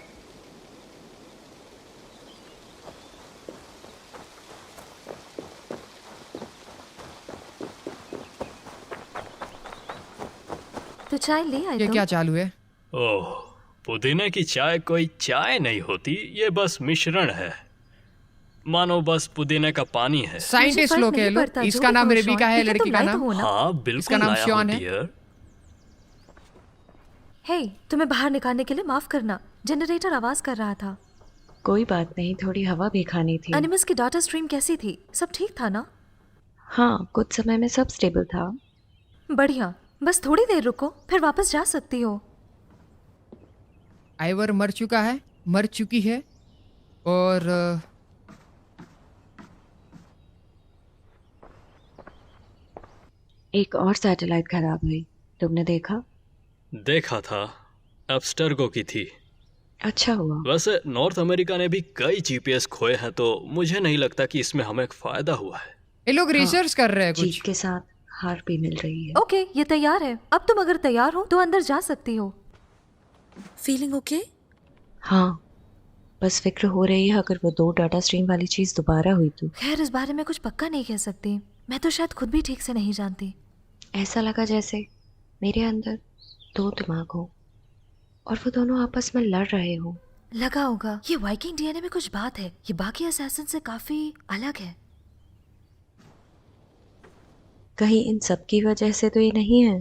तो चाय ले आए? ये क्या चालू है? ओह, पुदीने की चाय कोई चाय नहीं होती, ये बस मिश्रण है। मानो बस पुदीने का पानी है। साइंटिस्ट लोग हैं लोग। इसका नाम रेबिका है, लड़की का नाम। हाँ बिल्कुल, इसका नाम शॉन है। हे, तुम्हें बाहर निकालने के लिए माफ करना, जनरेटर आवाज कर रहा था। कोई बात नहीं, थोड़ी हवा भी खानी थी। एनिमस की डाटा स्ट्रीम कैसी थी? सब ठीक था ना? हाँ, कुछ समय में सब स्टेबल था। बढ़िया, बस थोड़ी देर रुको, फिर वापस जा सकती हो। आइवर मर चुकी है और एक और सैटेलाइट खराब हुई, तुमने देखा? देखा था, एब्स्टर्गो की थी। अच्छा हुआ। वैसे नॉर्थ अमेरिका ने भी कई जीपीएस खोए हैं, तो मुझे नहीं लगता कि इसमें हमें एक फायदा हुआ है। ये लोग रिसर्च कर रहे हैं कुछ। जीत के साथ हार भी मिल रही है। ओके, ये तैयार है। अब तुम अगर तैयार हो तो अंदर जा सकती हो। Feeling okay? हाँ, बस फिक्र हो रही है अगर वो 2 डाटा स्ट्रीम वाली चीज दोबारा हुई तो। खैर, इस बारे में कुछ पक्का नहीं कह सकती। मैं तो शायद खुद भी ठीक से नहीं जानती। ऐसा लगा जैसे मेरे अंदर 2 दिमाग हो और वो दोनों आपस में लड़ रहे हो। लगा होगा। ये वाइकिंग डीएनए में कुछ बात है। ये बाकी असैसिन से काफी अलग है। कहीं इन सब की वजह से तो ये नहीं है?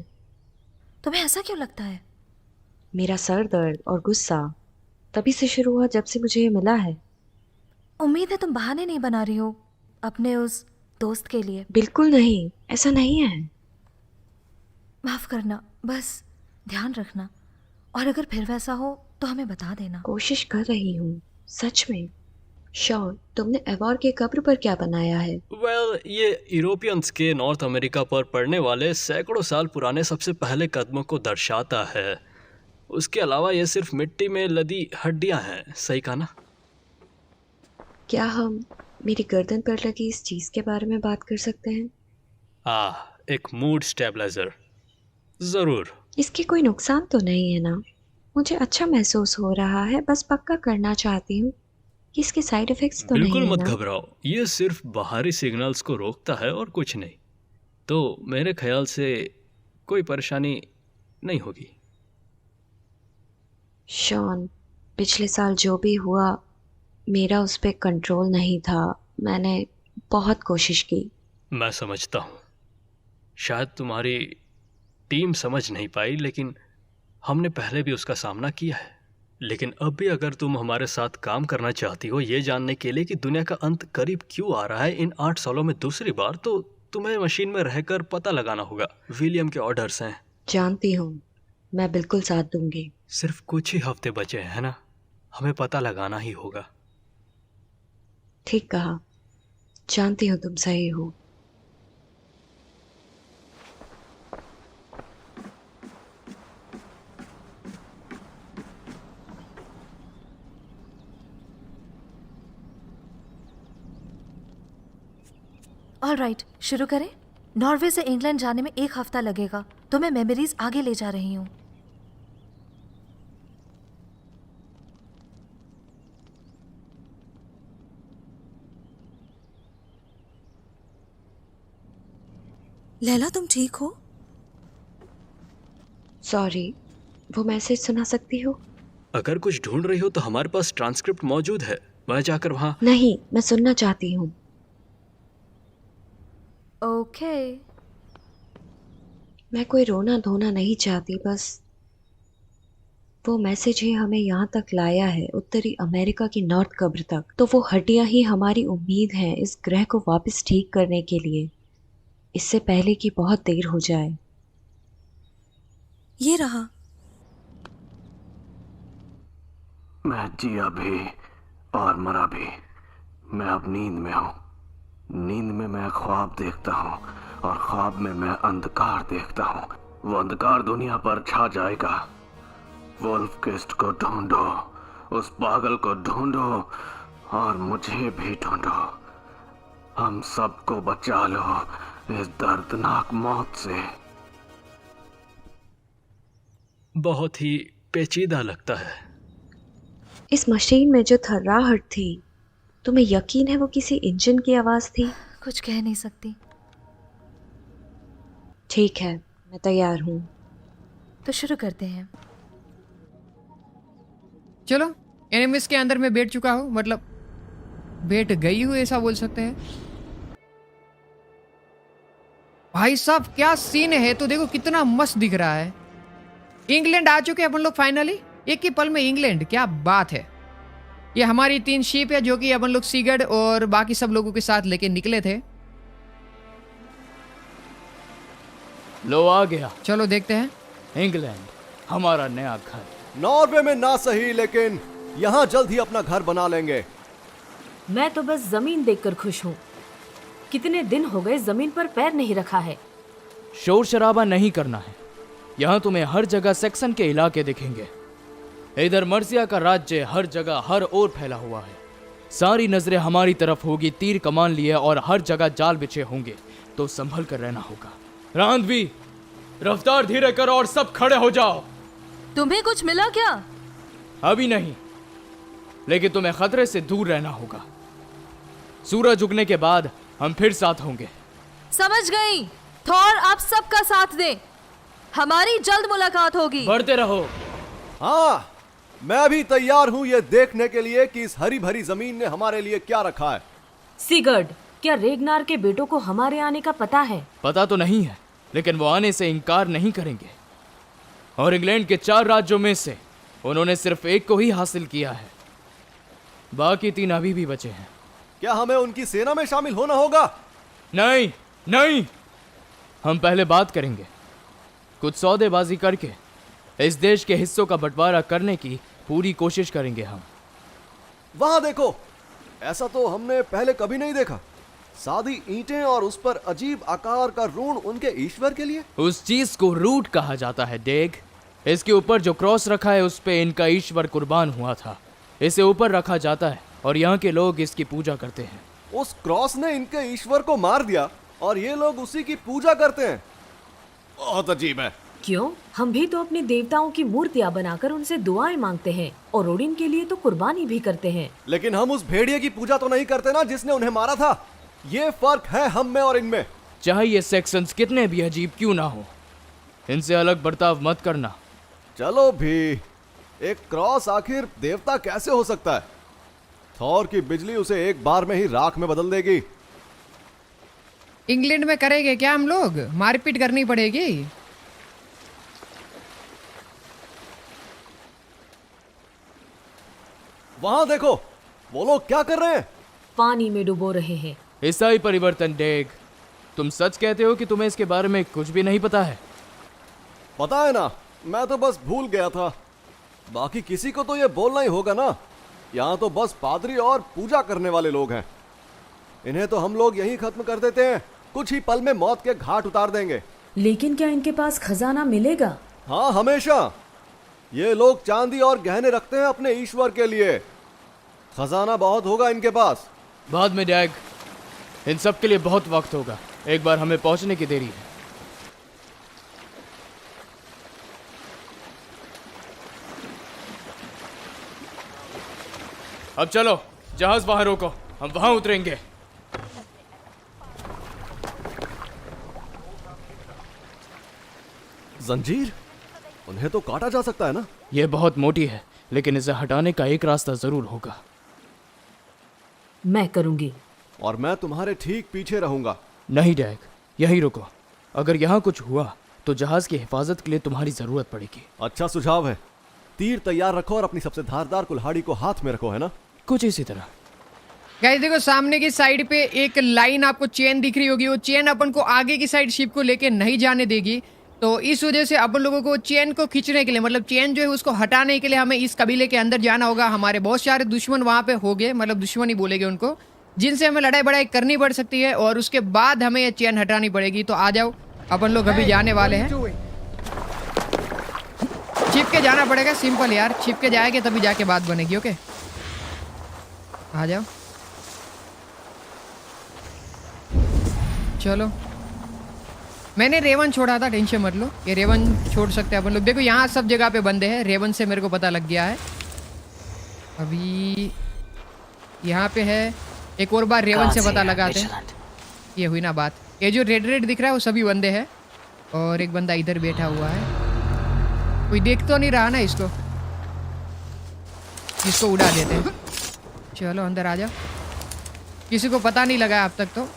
तुम्हें ऐसा क्यों लगता है? मेरा सर दर्द और गुस्सा तभी से शुरू हुआ जब से मुझे ये मिला है। उम्मीद है तुम बहाने नहीं बना रही हो अपने उस दोस्त के लिए। बिल्कुल नहीं, ऐसा नहीं है। माफ करना, बस ध्यान रखना, और अगर फिर वैसा हो तो हमें बता देना। कोशिश कर रही हूँ, सच में। शॉन, तुमने एवॉर के कब्र पर क्या बनाया है? ये यूरोपियंस के नॉर्थ अमेरिका पर पड़ने वाले सैकड़ों साल पुराने सबसे पहले कदमों को दर्शाता है। उसके अलावा ये सिर्फ मिट्टी में लदी हड्डियां हैं। सही कहा ना? क्या हम मेरी गर्दन पर लगी इस चीज के बारे में बात कर सकते हैं? एक मूड स्टेबलाइजर। जरूर। इसके कोई नुकसान तो नहीं है ना? मुझे अच्छा महसूस हो रहा है, बस पक्का करना चाहती हूँ कि इसके साइड इफेक्ट्स तो नहीं है ना? बिल्कुल मत घबराओ, ये सिर्फ बाहरी सिग्नल्स को रोकता है और कुछ नहीं। तो मेरे ख्याल से कोई परेशानी नहीं होगी। शॉन, पिछले साल जो भी हुआ, मेरा उस पर कंट्रोल नहीं था। मैंने बहुत कोशिश की। मैं समझता हूँ, शायद तुम्हारी टीम समझ नहीं पाई, लेकिन हमने पहले भी उसका सामना किया है। लेकिन अब भी अगर तुम हमारे साथ काम करना चाहती हो ये जानने के लिए कि दुनिया का अंत करीब क्यों आ रहा है इन 8 सालों में दूसरी बार, तो तुम्हें मशीन में रहकर पता लगाना होगा। विलियम के ऑर्डर्स हैं। जानती हूँ, मैं बिल्कुल साथ दूंगी। सिर्फ कुछ ही हफ्ते बचे हैं ना, हमें पता लगाना ही होगा। ठीक कहा, जानती हूँ तुम सही हो। ऑलराइट, शुरू करें। नॉर्वे से इंग्लैंड जाने में 1 हफ्ता लगेगा, तो मैं मेमोरीज आगे ले जा रही हूँ। लैला, तुम ठीक हो? सॉरी, वो मैसेज सुना सकती हो? अगर कुछ ढूंढ रही हो तो हमारे पास ट्रांसक्रिप्ट मौजूद है, मैं जाकर वहाँ। नहीं, मैं सुनना चाहती हूँ। ओके। मैं कोई रोना धोना नहीं चाहती, बस वो मैसेज ही हमें यहाँ तक लाया है, उत्तरी अमेरिका की नॉर्थ कब्र तक। तो वो हड्डियाँ ही हमारी उम्मीद हैं इस ग्रह को वापस ठीक करने के लिए, इससे पहले कि बहुत देर हो जाए। ये रहा। मैं जिया भी और मरा भी, मैं अब नींद में हूँ। नींद में मैं ख्वाब देखता हूँ और ख्वाब में मैं अंधकार देखता हूँ। वो अंधकार दुनिया पर छा जाएगा। वोल्फकिस्ट को ढूंढो, उस पागल को ढूंढो और मुझे भी ढूंढो। हम सबको बचा लो इस दर्दनाक मौत से। बहुत ही पेचीदा लगता है। इस मशीन में जो थर्राहट थी, तुम्हें यकीन है वो किसी इंजन की आवाज थी? कुछ कह नहीं सकती। ठीक है, मैं तैयार हूँ। तो शुरू करते हैं। चलो, एनिमिस के अंदर मैं बैठ चुका हूँ, मतलब बैठ गई हूँ ऐसा बोल सकते हैं। भाई साहब क्या सीन है, तो देखो कितना मस्त दिख रहा है। इंग्लैंड आ चुके हैं अपन लोग फाइनली, एक ही पल में इंग्लैंड, क्या बात है। ये हमारी 3 शिप है जो कि अपन लोग सीगर्ड और बाकी सब लोगों के साथ लेके निकले थे। लो आ गया। चलो देखते हैं। इंग्लैंड, हमारा नया घर। नॉर्वे में ना सही, लेकिन यहाँ जल्द ही अपना घर बना लेंगे। मैं तो बस जमीन देखकर खुश हूँ। कितने दिन हो गए जमीन पर पैर नहीं रखा है। शोर शराबा नहीं करना है। यहाँ तुम्हें हर जगह सेक्शन के इलाके दिखेंगे। इधर मर्सिया का राज्य हर जगह हर ओर फैला हुआ है। सारी नजरें हमारी तरफ होगी, तीर कमान लिए, और हर जगह जाल बिछे होंगे, तो संभल कर रहना होगा। रांधवी, रफ्तार धीरे करो और सब खड़े हो जाओ। तुम्हें कुछ मिला क्या? अभी नहीं, लेकिन तुम्हें खतरे से दूर रहना होगा। सूरज उगने के बाद हम फिर साथ होंगे। समझ गई। थॉर आप सबका साथ दे, हमारी जल्द मुलाकात होगी। बढ़ते रहो। हाँ, मैं भी तैयार हूँ ये देखने के लिए कि इस हरी भरी जमीन ने हमारे लिए क्या रखा है। सीगर्ड, क्या रेगनार के बेटों को हमारे आने का पता है? पता तो नहीं है, लेकिन वो आने से इनकार नहीं करेंगे। और इंग्लैंड के 4 राज्यों में से उन्होंने सिर्फ एक को ही हासिल किया है, बाकी 3 अभी भी बचे हैं। क्या हमें उनकी सेना में शामिल होना होगा? नहीं नहीं, हम पहले बात करेंगे। कुछ सौदेबाजी करके इस देश के हिस्सों का बंटवारा करने की पूरी कोशिश करेंगे हम। वहां देखो, ऐसा तो हमने पहले कभी नहीं देखा। सादी ईंटें और उस पर अजीब आकार का रून उनके ईश्वर के लिए। उस चीज को रूट कहा जाता है, डेग। इसके ऊपर जो क्रॉस रखा है उस पे इनका ईश्वर कुर्बान हुआ था। इसे ऊपर रखा जाता है और यहाँ के लोग इसकी पूजा करते हैं। उस क्रॉस ने इनके ईश्वर को मार दिया और ये लोग उसी की पूजा करते हैं। बहुत अजीब है। क्यों? हम भी तो अपने देवताओं की मूर्तियां बनाकर उनसे दुआएं मांगते हैं और ओडिन के लिए तो कुर्बानी भी करते हैं। लेकिन हम उस भेड़िए की पूजा तो नहीं करते ना जिसने उन्हें मारा था। ये फर्क है हम में और इनमें। चाहे ये सेक्शंस कितने भी अजीब क्यों ना हो, इनसे अलग बर्ताव मत करना। चलो भी, एक क्रॉस आखिर देवता कैसे हो सकता है? थॉर की बिजली उसे एक बार में ही राख में बदल देगी। इंग्लैंड में करेंगे क्या हम लोग? मारपीट करनी पड़ेगी। वहां देखो, वो लोग क्या कर रहे हैं? पानी में डुबो रहे हैं। ईसाई परिवर्तन, डेग। तुम सच कहते हो कि तुम्हें इसके बारे में कुछ भी नहीं पता है? पता है ना, मैं तो बस भूल गया था। बाकी किसी को तो ये बोलना ही होगा ना। यहाँ तो बस पादरी और पूजा करने वाले लोग हैं। इन्हें तो हम लोग यहीं खत्म कर देते हैं, कुछ ही पल में मौत के घाट उतार देंगे। लेकिन क्या इनके पास खजाना मिलेगा? हाँ, हमेशा। ये लोग चांदी और गहने रखते हैं अपने ईश्वर के लिए। खजाना बहुत होगा इनके पास। बाद में डैग, इन सब के लिए बहुत वक्त होगा। एक बार हमें पहुंचने की देरी है। अब चलो, जहाज वहां रोको, हम वहां उतरेंगे। जंजीर? उन्हें तो काटा जा सकता है ना? यह बहुत मोटी है, लेकिन इसे हटाने का एक रास्ता जरूर होगा। मैं करूंगी। और मैं तुम्हारे ठीक पीछे रहूंगा। नहीं डैग, यहीं रुको। अगर यहाँ कुछ हुआ तो जहाज की हिफाजत के लिए तुम्हारी जरूरत पड़ेगी। अच्छा सुझाव है। तीर तैयार रखो और अपनी सबसे धारदार कुल्हाड़ी को हाथ में रखो, है ना? कुछ इसी तरह। गाइस देखो, सामने की साइड पे एक लाइन आपको चेन दिख रही होगी। वो चेन अपन को आगे की साइड शिप को लेके नहीं जाने देगी। तो इस वजह से अपन लोगों को चेन को खींचने के लिए, मतलब चेन जो है उसको हटाने के लिए हमें इस कबीले के अंदर जाना होगा। हमारे बहुत सारे दुश्मन वहाँ पे हो गए, मतलब दुश्मन ही बोलेंगे उनको, जिनसे हमें लड़ाई बड़ाई करनी पड़ सकती है और उसके बाद हमें ये चेन हटानी पड़ेगी। तो आ जाओ, अपन लोग अभी जाने वाले हैं। छिप के जाना पड़ेगा, सिंपल यार। छिप के जाएंगे तभी जाके बात बनेगी। ओके, आ जाओ। चलो मैंने रेवन छोड़ा था, टेंशन मत लो, ये रेवन छोड़ सकते हैं अपन लोग। देखो यहाँ सब जगह पे बंदे हैं, रेवन से मेरे को पता लग गया है। अभी यहाँ पे है, एक और बार रेवन से पता लगाते हैं। ये हुई ना बात। ये जो रेड रेड दिख रहा है वो सभी बंदे हैं, और एक बंदा इधर बैठा हुआ है। कोई देख तो नहीं रहा ना इसको, इसको उड़ा देते हैं। चलो अंदर आ जाओ, किसी को पता नहीं लगा अब तक। तो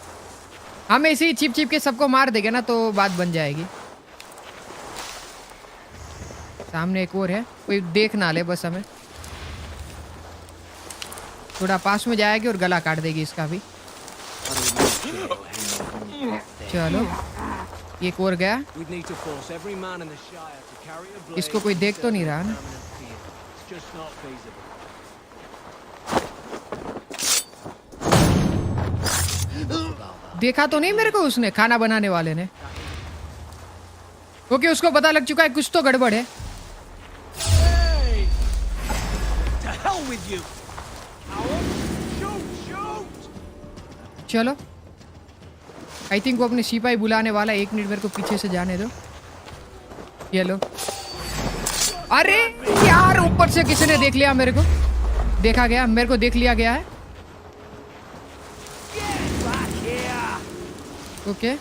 हम ऐसे ही छिप छिप के सबको मार देंगे ना तो बात बन जाएगी। सामने एक और है, कोई देख ना ले बस हमें। थोड़ा पास में जाएगी और गला काट देगी इसका भी। चलो एक और गया, इसको कोई देख तो नहीं रहा ना। देखा तो नहीं मेरे को उसने, खाना बनाने वाले ने, क्योंकि उसको पता लग चुका है कुछ तो गड़बड़ है। चलो आई थिंक वो अपने सिपाही बुलाने वाला। 1 मिनट मेरे को पीछे से जाने दो। ये लो। अरे यार ऊपर से किसी ने देख लिया मेरे को, देखा गया, मेरे को देख लिया गया है। ओके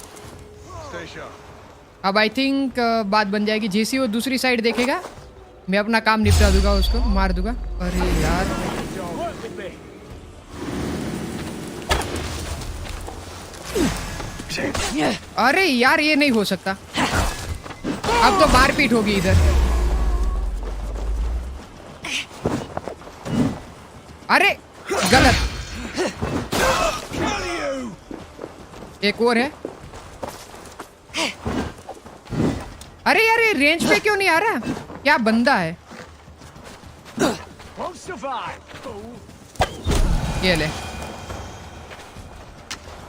अब आई थिंक बात बन जाएगी। जैसे वो दूसरी साइड देखेगा मैं अपना काम निपटा दूंगा, उसको मार दूंगा। अरे यार अरे यार ये नहीं हो सकता, अब तो मारपीट होगी इधर। अरे गलत। एक और है। अरे यार ये रेंज पे क्यों नहीं आ रहा? क्या बंदा है? ये ले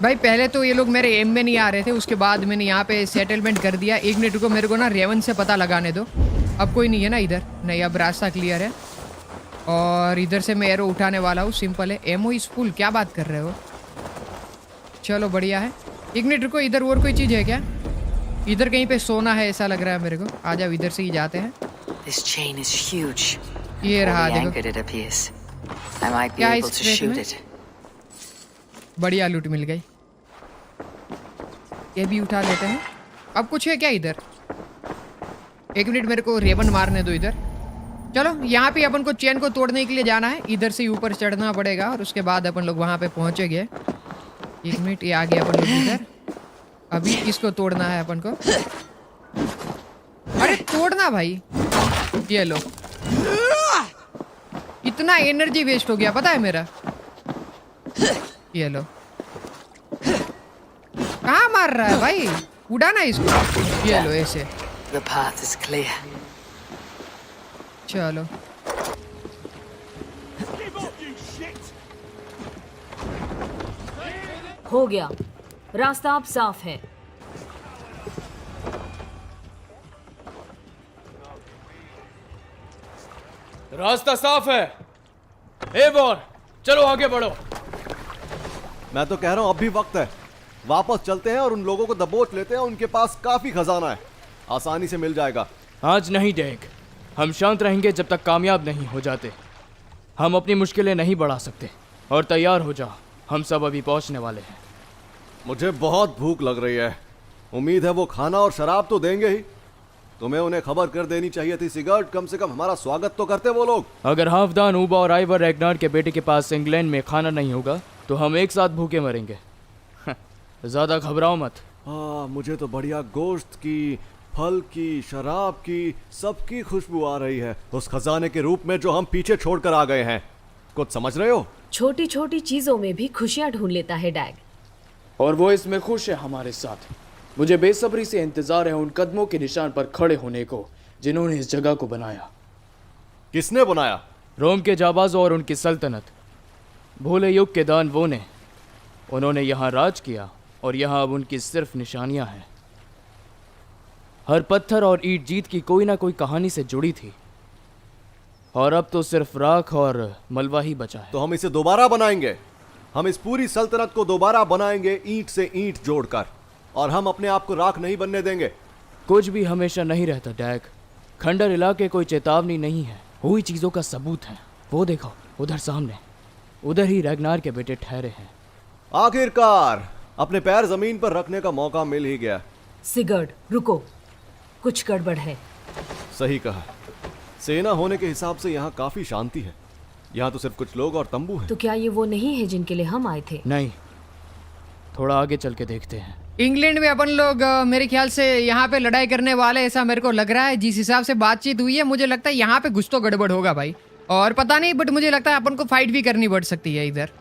भाई, पहले तो ये लोग मेरे एम में नहीं आ रहे थे, उसके बाद मैंने यहाँ पे सेटलमेंट कर दिया। 1 मिनट रुको, मेरे को ना रेवन से पता लगाने दो। अब कोई नहीं है ना इधर? नहीं, अब रास्ता क्लियर है। और इधर से मैं एरो उठाने वाला हूँ, सिंपल है। एमओ इज फुल, क्या बात कर रहे हो? चलो बढ़िया है। 1 मिनट रुको, इधर और कोई चीज़ है क्या? इधर कहीं पे सोना है ऐसा लग रहा है मेरे को। आ जाओ, इधर से ही जाते हैं। ये रहा देखो, क्या इस ट्रैक में? बढ़िया लूट मिल गई, ये भी उठा लेते हैं। अब कुछ है क्या इधर? 1 मिनट मेरे को रेवन मारने दो इधर। चलो यहाँ पे अपन को चेन को तोड़ने के लिए जाना है, इधर से ऊपर चढ़ना पड़ेगा और उसके बाद अपन लोग वहाँ पे पहुँचेंगे। 1 मिनट, ये आ गया अपन लोग इधर। अभी इसको तोड़ना है अपन को। अरे तोड़ना भाई, ये लो। इतना एनर्जी वेस्ट हो गया पता है मेरा। ये लो। कहाँ मार रहा है भाई? उड़ाना इसको। ये लो ऐसे। The path is clear. चलो हो गया, रास्ता अब साफ है। रास्ता साफ है। एवोर, चलो आगे बढ़ो। मैं तो कह रहा हूं अब भी वक्त है, वापस चलते हैं और उन लोगों को दबोच लेते हैं। उनके पास काफी खजाना है, आसानी से मिल जाएगा। आज नहीं डेक, हम शांत रहेंगे जब तक कामयाब नहीं हो जाते। हम अपनी मुश्किलें नहीं बढ़ा सकते। और तैयार हो जा, हम सब अभी पहुंचने वाले हैं। मुझे बहुत भूख लग रही है, उम्मीद है वो खाना और शराब तो देंगे ही। तुम्हें उन्हें खबर कर देनी चाहिए थी सिगर्ट, कम से कम हमारा स्वागत तो करते वो लोग। अगर हाफदान, ऊबा और आइवर रैग्नार के बेटे के पास इंग्लैंड में खाना नहीं होगा तो हम एक साथ भूखे मरेंगे। ज्यादा घबराओ मत। मुझे तो बढ़िया गोश्त की, फल की, शराब की, सबकी खुशबू आ रही है, उस खजाने के रूप में जो हम पीछे छोड़कर आ गए हैं। कुछ समझ रहे हो? छोटी छोटी चीजों में भी खुशियां ढूंढ लेता है डैग, और वो इसमें खुश है हमारे साथ। मुझे बेसब्री से इंतजार है उन कदमों के निशान पर खड़े होने को जिन्होंने इस जगह को बनाया। किसने बनाया? रोम के जाबाजों और उनकी सल्तनत। भोले युग के दान वो ने, उन्होंने यहाँ राज किया और यहाँ अब उनकी सिर्फ निशानियां हैं। हर पत्थर और ईंट जीत की कोई ना कोई कहानी से जुड़ी थी, और अब तो सिर्फ राख और मलबा ही बचा है। तो हम इसे दोबारा बनाएंगे, हम इस पूरी सल्तनत को दोबारा बनाएंगे, ईंट से ईंट जोड़कर, और हम अपने आप को राख नहीं बनने देंगे। कुछ भी हमेशा नहीं रहता डैग। खंडर इलाके कोई चेतावनी नहीं है, हुई चीजों का सबूत है। वो देखो उधर सामने, उधर ही रैगनार के बेटे ठहरे हैं। आखिरकार अपने पैर जमीन पर रखने का मौका मिल ही गया। सिगर्ड रुको, कुछ गड़बड़ है। सही कहा। सेना होने के हिसाब से यहाँ काफी शांति है। यहाँ तो सिर्फ कुछ लोग और तंबू हैं। तो क्या ये वो नहीं है जिनके लिए हम आए थे? नहीं, थोड़ा आगे चल के देखते हैं। इंग्लैंड में अपन लोग मेरे ख्याल से यहाँ पे लड़ाई करने वाले, ऐसा मेरे को लग रहा है। जिस हिसाब से बातचीत हुई है मुझे लगता है यहाँ पे कुछ तो गड़बड़ होगा भाई। और पता नहीं, बट मुझे लगता है अपन को फाइट भी करनी पड़ सकती है इधर।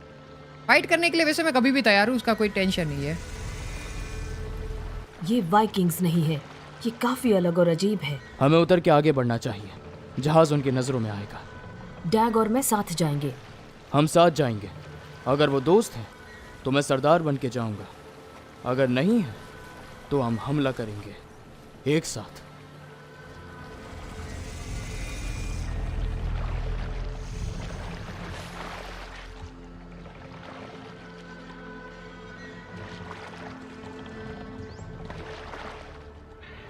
फाइट करने के लिए वैसे मैं कभी भी तैयार हूँ, उसका कोई टेंशन नहीं है। ये वाइकिंग्स नहीं है, ये काफी अलग और अजीब है। हमें उतर के आगे बढ़ना चाहिए, जहाज उनकी नजरों में आएगा। डैग और मैं साथ जाएंगे। हम साथ जाएंगे। अगर वो दोस्त हैं तो मैं सरदार बन के जाऊंगा, अगर नहीं है तो हम हमला करेंगे एक साथ।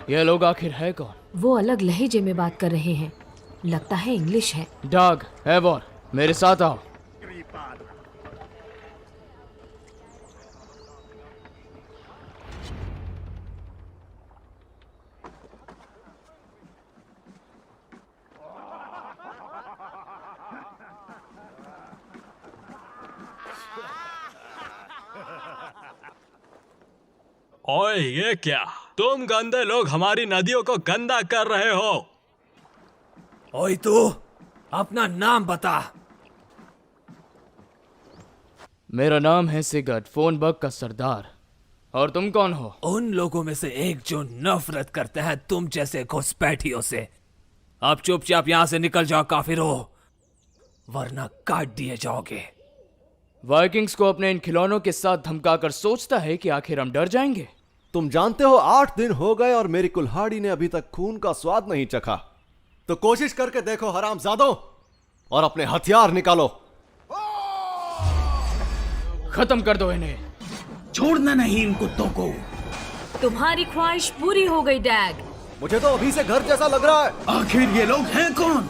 ये लोग आखिर है कौन? वो अलग लहजे में बात कर रहे हैं, लगता है इंग्लिश है। डाग, एवोर, मेरे साथ आओ। ओए ये क्या, तुम गंदे लोग हमारी नदियों को गंदा कर रहे हो। ओए तू अपना नाम बता। मेरा नाम है सिगर्ड, फोनबर्ग का सरदार। और तुम कौन हो? उन लोगों में से एक जो नफरत करते हैं तुम जैसे घुसपैठियों से। अब चुपचाप यहाँ से निकल जाओ काफिरो, वरना काट दिए जाओगे। वाइकिंग्स को अपने इन खिलौनों के साथ धमकाकर सोचता है कि आखिर हम डर जाएंगे। तुम जानते हो 8 दिन हो गए और मेरी कुल्हाड़ी ने अभी तक खून का स्वाद नहीं चखा। तो कोशिश करके देखो हरामजादों, और अपने हथियार निकालो। खत्म कर दो इन्हें। छोड़ना नहीं इन कुत्तों को। तुम्हारी ख्वाहिश पूरी हो गई डैग। मुझे तो अभी से घर जैसा लग रहा है। आखिर ये लोग हैं कौन?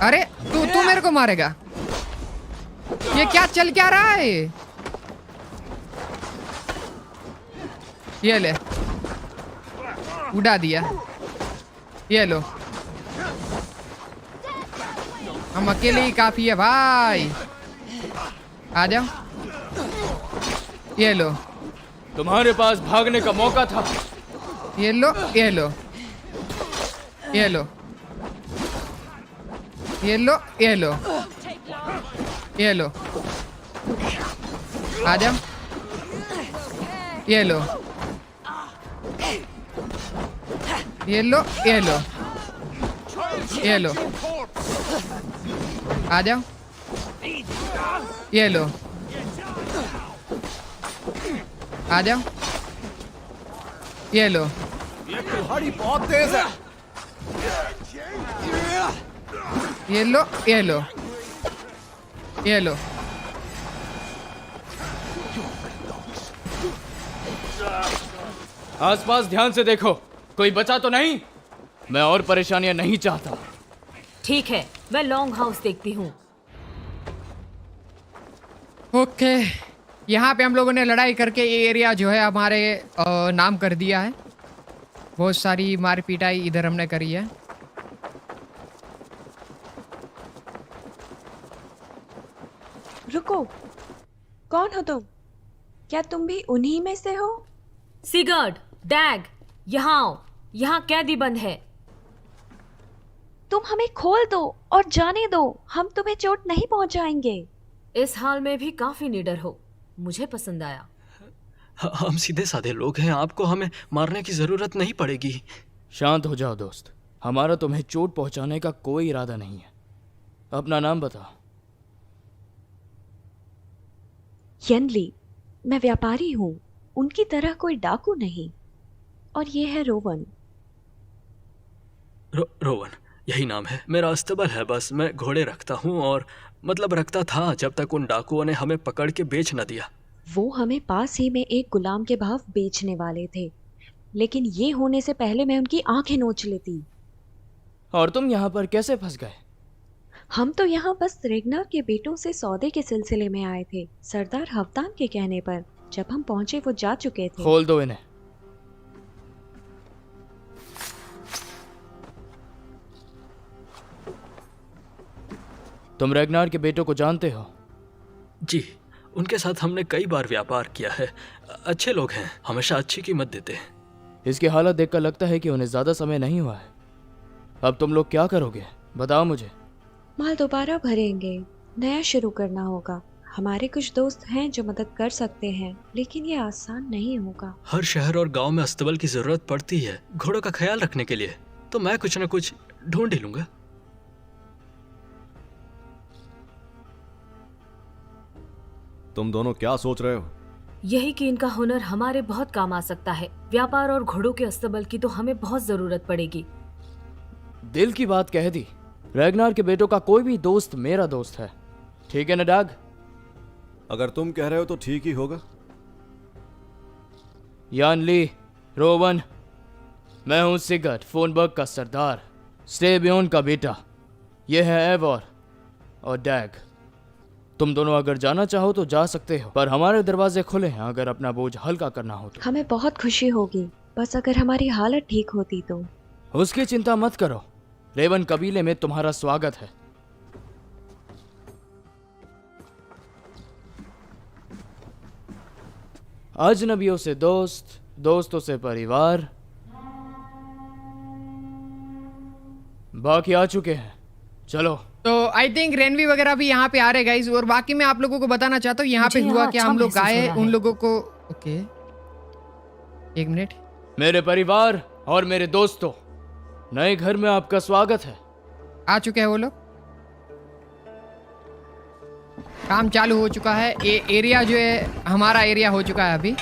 अरे तू मेरे को मारेगा? ये क्या चल क्या रहा है? ये ले, उड़ा दिया। ये लो, हम अकेले ही काफी है भाई। आ जाओ। ये लो, तुम्हारे पास भागने का मौका था। ये लो, ये लो, ये लो, ये लो, ये लो, ये लो। आ जाओ। ये लो, ये लो, ये लो, ये लो। आ जाओ। ये लो, आ जाओ। ये लो। ये कुल्हाड़ी बहुत तेज है। ये लो, ये लो, ये लो। आसपास ध्यान से देखो, कोई बचा तो नहीं? मैं और परेशानियां नहीं चाहता। ठीक है, मैं लॉन्ग हाउस देखती हूँ। ओके, यहाँ पे हम लोगों ने लड़ाई करके ये एरिया जो है हमारे नाम कर दिया है। बहुत सारी मार पिटाई इधर हमने करी है। रुको, कौन हो तुम? क्या तुम भी उन्हीं में से हो? सिगर्ड, डैग, यहाँ आओ। यहाँ कैदी बंद है। तुम हमें खोल दो और जाने दो, हम तुम्हें चोट नहीं पहुंचाएंगे। इस हाल में भी काफी निडर हो, मुझे पसंद आया। हम सीधे साधे लोग हैं, आपको हमें मारने की जरूरत नहीं पड़ेगी। शांत हो जाओ दोस्त, हमारा तुम्हें चोट पहुंचाने का कोई इरादा नहीं है। अपना नाम बताओ। यनली, मैं व्यापारी हूँ, उनकी तरह कोई डाकू नहीं। और ये है रोवन। रोवन, यही नाम है। मेरा अस्तबल है, बस मैं घोड़े रखता हूँ, और मतलब रखता था जब तक उन डाकुओं ने हमें पकड़ के बेच न दिया। वो हमें पास ही में एक गुलाम के भाव बेचने वाले थे, लेकिन ये होने से पहले मैं उनकी आंखें नोच लेती। और तुम यहाँ पर कैसे फंस गए? हम तो यहाँ बस रेगनार के बेटों से सौदे के सिलसिले में आए थे, सरदार हफ्तान के कहने पर। जब हम पहुंचे वो जा चुके थे। खोल दो इन्हें। तुम रेगनार के बेटों को जानते हो? जी, उनके साथ हमने कई बार व्यापार किया है। अच्छे लोग हैं, हमेशा अच्छी कीमत देते हैं। इसकी हालत देखकर लगता है कि उन्हें ज्यादा समय नहीं हुआ है। अब तुम लोग क्या करोगे, बताओ मुझे। माल दोबारा भरेंगे, नया शुरू करना होगा। हमारे कुछ दोस्त हैं जो मदद कर सकते हैं, लेकिन ये आसान नहीं होगा। हर शहर और गांव में अस्तबल की जरूरत पड़ती है घोड़ों का ख्याल रखने के लिए, तो मैं कुछ न कुछ ढूंढ ही लूंगा। तुम दोनों क्या सोच रहे हो? यही कि इनका हुनर हमारे बहुत काम आ सकता है। व्यापार और घोड़ों के अस्तबल की तो हमें बहुत जरूरत पड़ेगी। दिल की बात कह दी। रेगनार के बेटों का कोई भी दोस्त मेरा दोस्त है, ठीक है ना डैग? अगर तुम कह रहे हो तो ठीक ही होगा। यान ली, रोवन, मैं हूं सिगर्ट फोनबर्ग का सरदार, स्टेबियोन का बेटा। यह है एवोर और डैग। तुम दोनों अगर जाना चाहो तो जा सकते हो, पर हमारे दरवाजे खुले हैं अगर अपना बोझ हल्का करना हो तो। हमें बहुत खुशी होगी, बस अगर हमारी हालत ठीक होती तो। उसकी चिंता मत करो, रेवन कबीले में तुम्हारा स्वागत है। अजनबियों से दोस्त, दोस्तों से परिवार, बाकी आ चुके हैं। चलो। तो आई थिंक रेनवी वगैरह भी यहाँ पे आ रहे गाइस, और बाकी मैं आप लोगों को बताना चाहता हूँ यहाँ पे हुआ क्या। हम लोग आए उन लोगों को, ओके एक मिनट। मेरे परिवार और मेरे दोस्तों, नए घर में आपका स्वागत है। आ चुके हैं वो लोग, काम चालू हो चुका है। ये एरिया जो है हमारा एरिया हो चुका है अभी।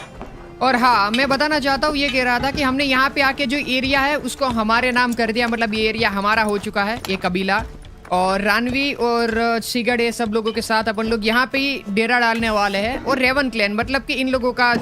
और हाँ, मैं बताना चाहता हूँ, ये कह रहा था कि हमने यहाँ पे आके जो एरिया है उसको हमारे नाम कर दिया, मतलब ये एरिया हमारा हो चुका है, ये कबीला। और रानवी और सिगड़ ये सब लोगों के साथ अपन लोग यहाँ पे ही डेरा डालने वाले हैं। और रेवन क्लैन, मतलब कि इन लोगों का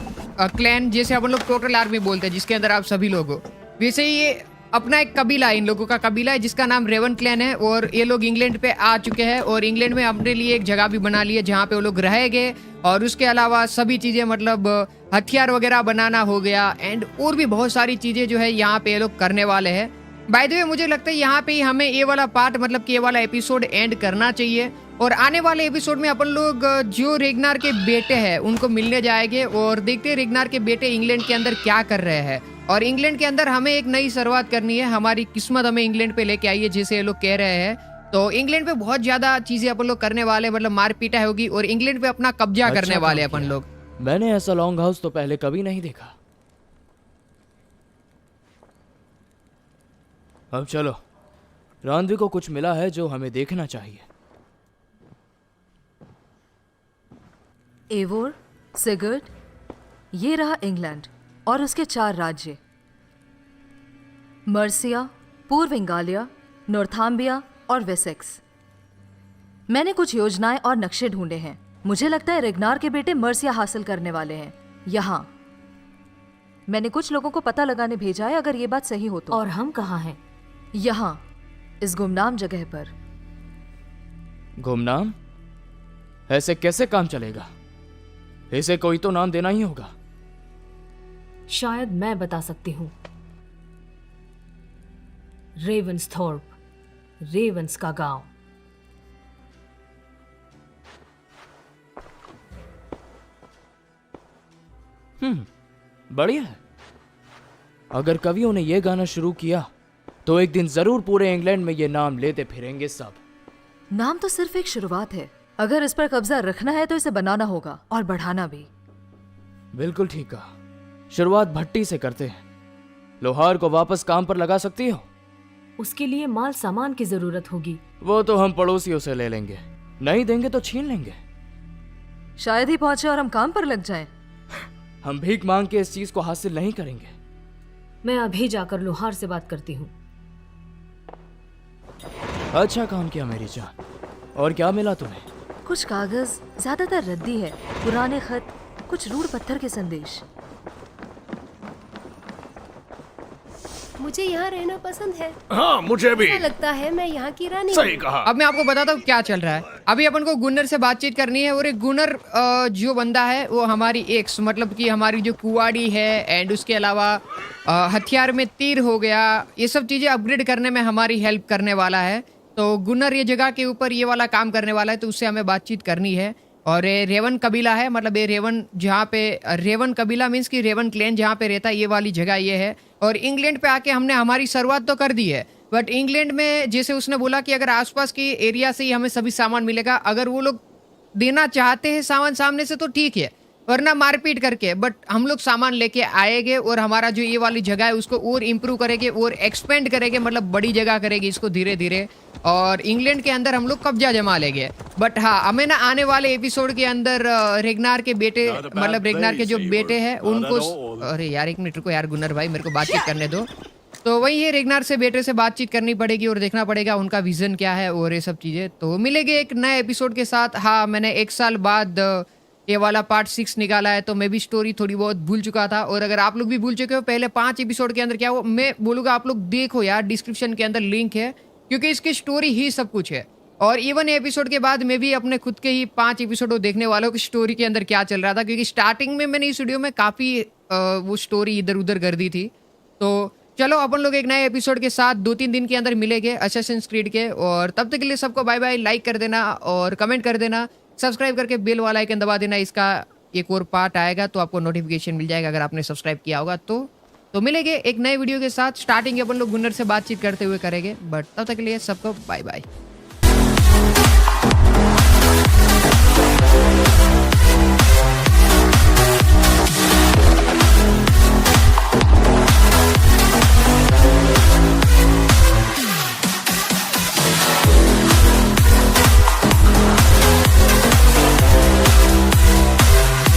क्लैन, जैसे अपन लोग टोटल आर्मी बोलते हैं जिसके अंदर आप सभी लोग हो, वैसे ही ये अपना एक कबीला है, इन लोगों का कबीला है जिसका नाम रेवन क्लैन है। और ये लोग इंग्लैंड पे आ चुके हैं और इंग्लैंड में अपने लिए एक जगह भी बना ली है जहाँ पे वो लोग रहेंगे। और उसके अलावा सभी चीज़ें, मतलब हथियार वगैरह बनाना हो गया, एंड और भी बहुत सारी चीज़ें जो है यहाँ पे ये लोग करने वाले हैं। बाय द वे, मुझे लगता है यहाँ पे ही हमें ये वाला पार्ट, मतलब कि ये वाला एपिसोड एंड करना चाहिए। और आने वाले एपिसोड में अपन लोग जो रेगनार के बेटे हैं उनको मिलने जाएंगे और देखते हैं रेगनार के बेटे इंग्लैंड के अंदर क्या कर रहे हैं। और इंग्लैंड के अंदर हमें एक नई शुरुआत करनी है, हमारी किस्मत हमें इंग्लैंड पे लेके आई है जैसे ये लोग कह रहे हैं। तो इंग्लैंड पे बहुत ज्यादा चीजें अपन लोग करने वाले, मतलब मारपीटा होगी और इंग्लैंड पे अपना कब्जा करने वाले अपन लोग। मैंने ऐसा लॉन्ग हाउस तो पहले कभी नहीं देखा। अब चलो, रानवी को कुछ मिला है जो हमें देखना चाहिए। एवोर, सिगर्ट, ये रहा इंग्लैंड और उसके 4 राज्य, मर्सिया, पूर्व इंगालिया, नॉर्थाम्बिया और वेसेक्स। मैंने कुछ योजनाएं और नक्शे ढूंढे हैं। मुझे लगता है रेगनार के बेटे मर्सिया हासिल करने वाले हैं। यहाँ मैंने कुछ लोगों को पता लगाने भेजा है, अगर ये बात सही हो तो। और हम कहाँ हैं? यहाँ, इस गुमनाम जगह पर। गुमनाम? ऐसे कैसे काम चलेगा? इसे कोई तो नाम देना ही होगा। शायद मैं बता सकती हूँ। रेवंसथॉर्प, रेवंस का गांव। बढ़िया है। अगर कवियों ने ये गाना शुरू किया तो एक दिन जरूर पूरे इंग्लैंड में ये नाम लेते फिरेंगे सब। नाम तो सिर्फ एक शुरुआत है। अगर इस पर कब्जा रखना है तो इसे बनाना होगा और बढ़ाना भी। बिल्कुल ठीक कहा। शुरुआत भट्टी से करते हैं। लोहार को वापस काम पर लगा सकती हो? उसके लिए माल सामान की जरूरत होगी। वो तो हम पड़ोसियों से ले लेंगे, नहीं देंगे तो छीन लेंगे। शायद ही पहुंचे और हम काम पर लग जाएं। हम भीख मांग के इस चीज को हासिल नहीं करेंगे। मैं अभी जाकर लोहार से बात करती हूँ। अच्छा काम किया मेरी जान। और क्या मिला तुम्हें? कुछ कागज, ज्यादातर रद्दी है, पुराने खत, कुछ रूढ़ पत्थर के संदेश। मुझे यहाँ रहना पसंद है। हाँ, मुझे भी। ऐसा लगता है मैं यहाँ की रानी सही हूँ। कहा। अब मैं आपको बताता हूँ क्या चल रहा है। अभी अपन को गुन्नर से बातचीत करनी है और एक गुन्नर जो बंदा है वो हमारी एक्स, मतलब कि हमारी जो कुवाड़ी है एंड उसके अलावा हथियार में तीर हो गया, ये सब चीजें अपग्रेड करने में हमारी हेल्प करने वाला है। तो गुन्नर ये जगह के ऊपर ये वाला काम करने वाला है, तो उससे हमें बातचीत करनी है। और ये रेवन कबीला है, मतलब ये रेवन जहाँ पे रेवन कबीला मीन्स कि रेवन क्लैन जहाँ पे रहता है, ये वाली जगह ये है। और इंग्लैंड पे आके हमने हमारी शुरुआत तो कर दी है, बट इंग्लैंड में जैसे उसने बोला कि अगर आसपास की एरिया से ही हमें सभी सामान मिलेगा, अगर वो लोग देना चाहते हैं सामान सामने से तो ठीक है, वरना मारपीट करके, बट हम लोग सामान लेके आएंगे और हमारा जो ये वाली जगह है उसको और इम्प्रूव करेंगे और एक्सपेंड करेंगे, मतलब बड़ी जगह करेंगे इसको धीरे धीरे, और इंग्लैंड के अंदर हम लोग कब्जा जमा लेंगे। बट हाँ, हमें ना आने वाले एपिसोड के अंदर रेगनार के बेटे, मतलब रेगनार के जो बेटे हैं उनको, अरे यार एक मिनट रुको यार गुन्नर भाई, मेरे को बातचीत करने दो। तो वही है, रेगनार से बेटे से बातचीत करनी पड़ेगी और देखना पड़ेगा उनका विजन क्या है और ये सब चीजें। तो मिलेंगे एक नए एपिसोड के साथ। हाँ, मैंने 1 साल बाद ये वाला पार्ट 6 निकाला है, तो मैं भी स्टोरी थोड़ी बहुत भूल चुका था, और अगर आप लोग भी भूल चुके हो पहले 5 एपिसोड के अंदर क्या हो, मैं बोलूँगा आप लोग देखो यार, डिस्क्रिप्शन के अंदर लिंक है, क्योंकि इसकी स्टोरी ही सब कुछ है। और इवन एपिसोड के बाद मैं भी अपने खुद के ही 5 एपिसोड देखने वालों की स्टोरी के अंदर क्या चल रहा था, क्योंकि स्टार्टिंग में मैंने इस वीडियो में काफ़ी वो स्टोरी इधर उधर कर दी थी। तो चलो अपन लोग एक नए एपिसोड के साथ 2-3 दिन के अंदर मिलेंगे असैसिन्स क्रीड के, और तब तक के लिए सबको बाय बाय। लाइक कर देना और कमेंट कर देना, सब्सक्राइब करके बेल वाला आइकन दबा देना। इसका एक और पार्ट आएगा तो आपको नोटिफिकेशन मिल जाएगा अगर आपने सब्सक्राइब किया होगा तो मिलेंगे एक नए वीडियो के साथ। स्टार्टिंग अपन लोग गुन्नर से बातचीत करते हुए करेंगे, बट तब तक के लिए सबको बाय बाय।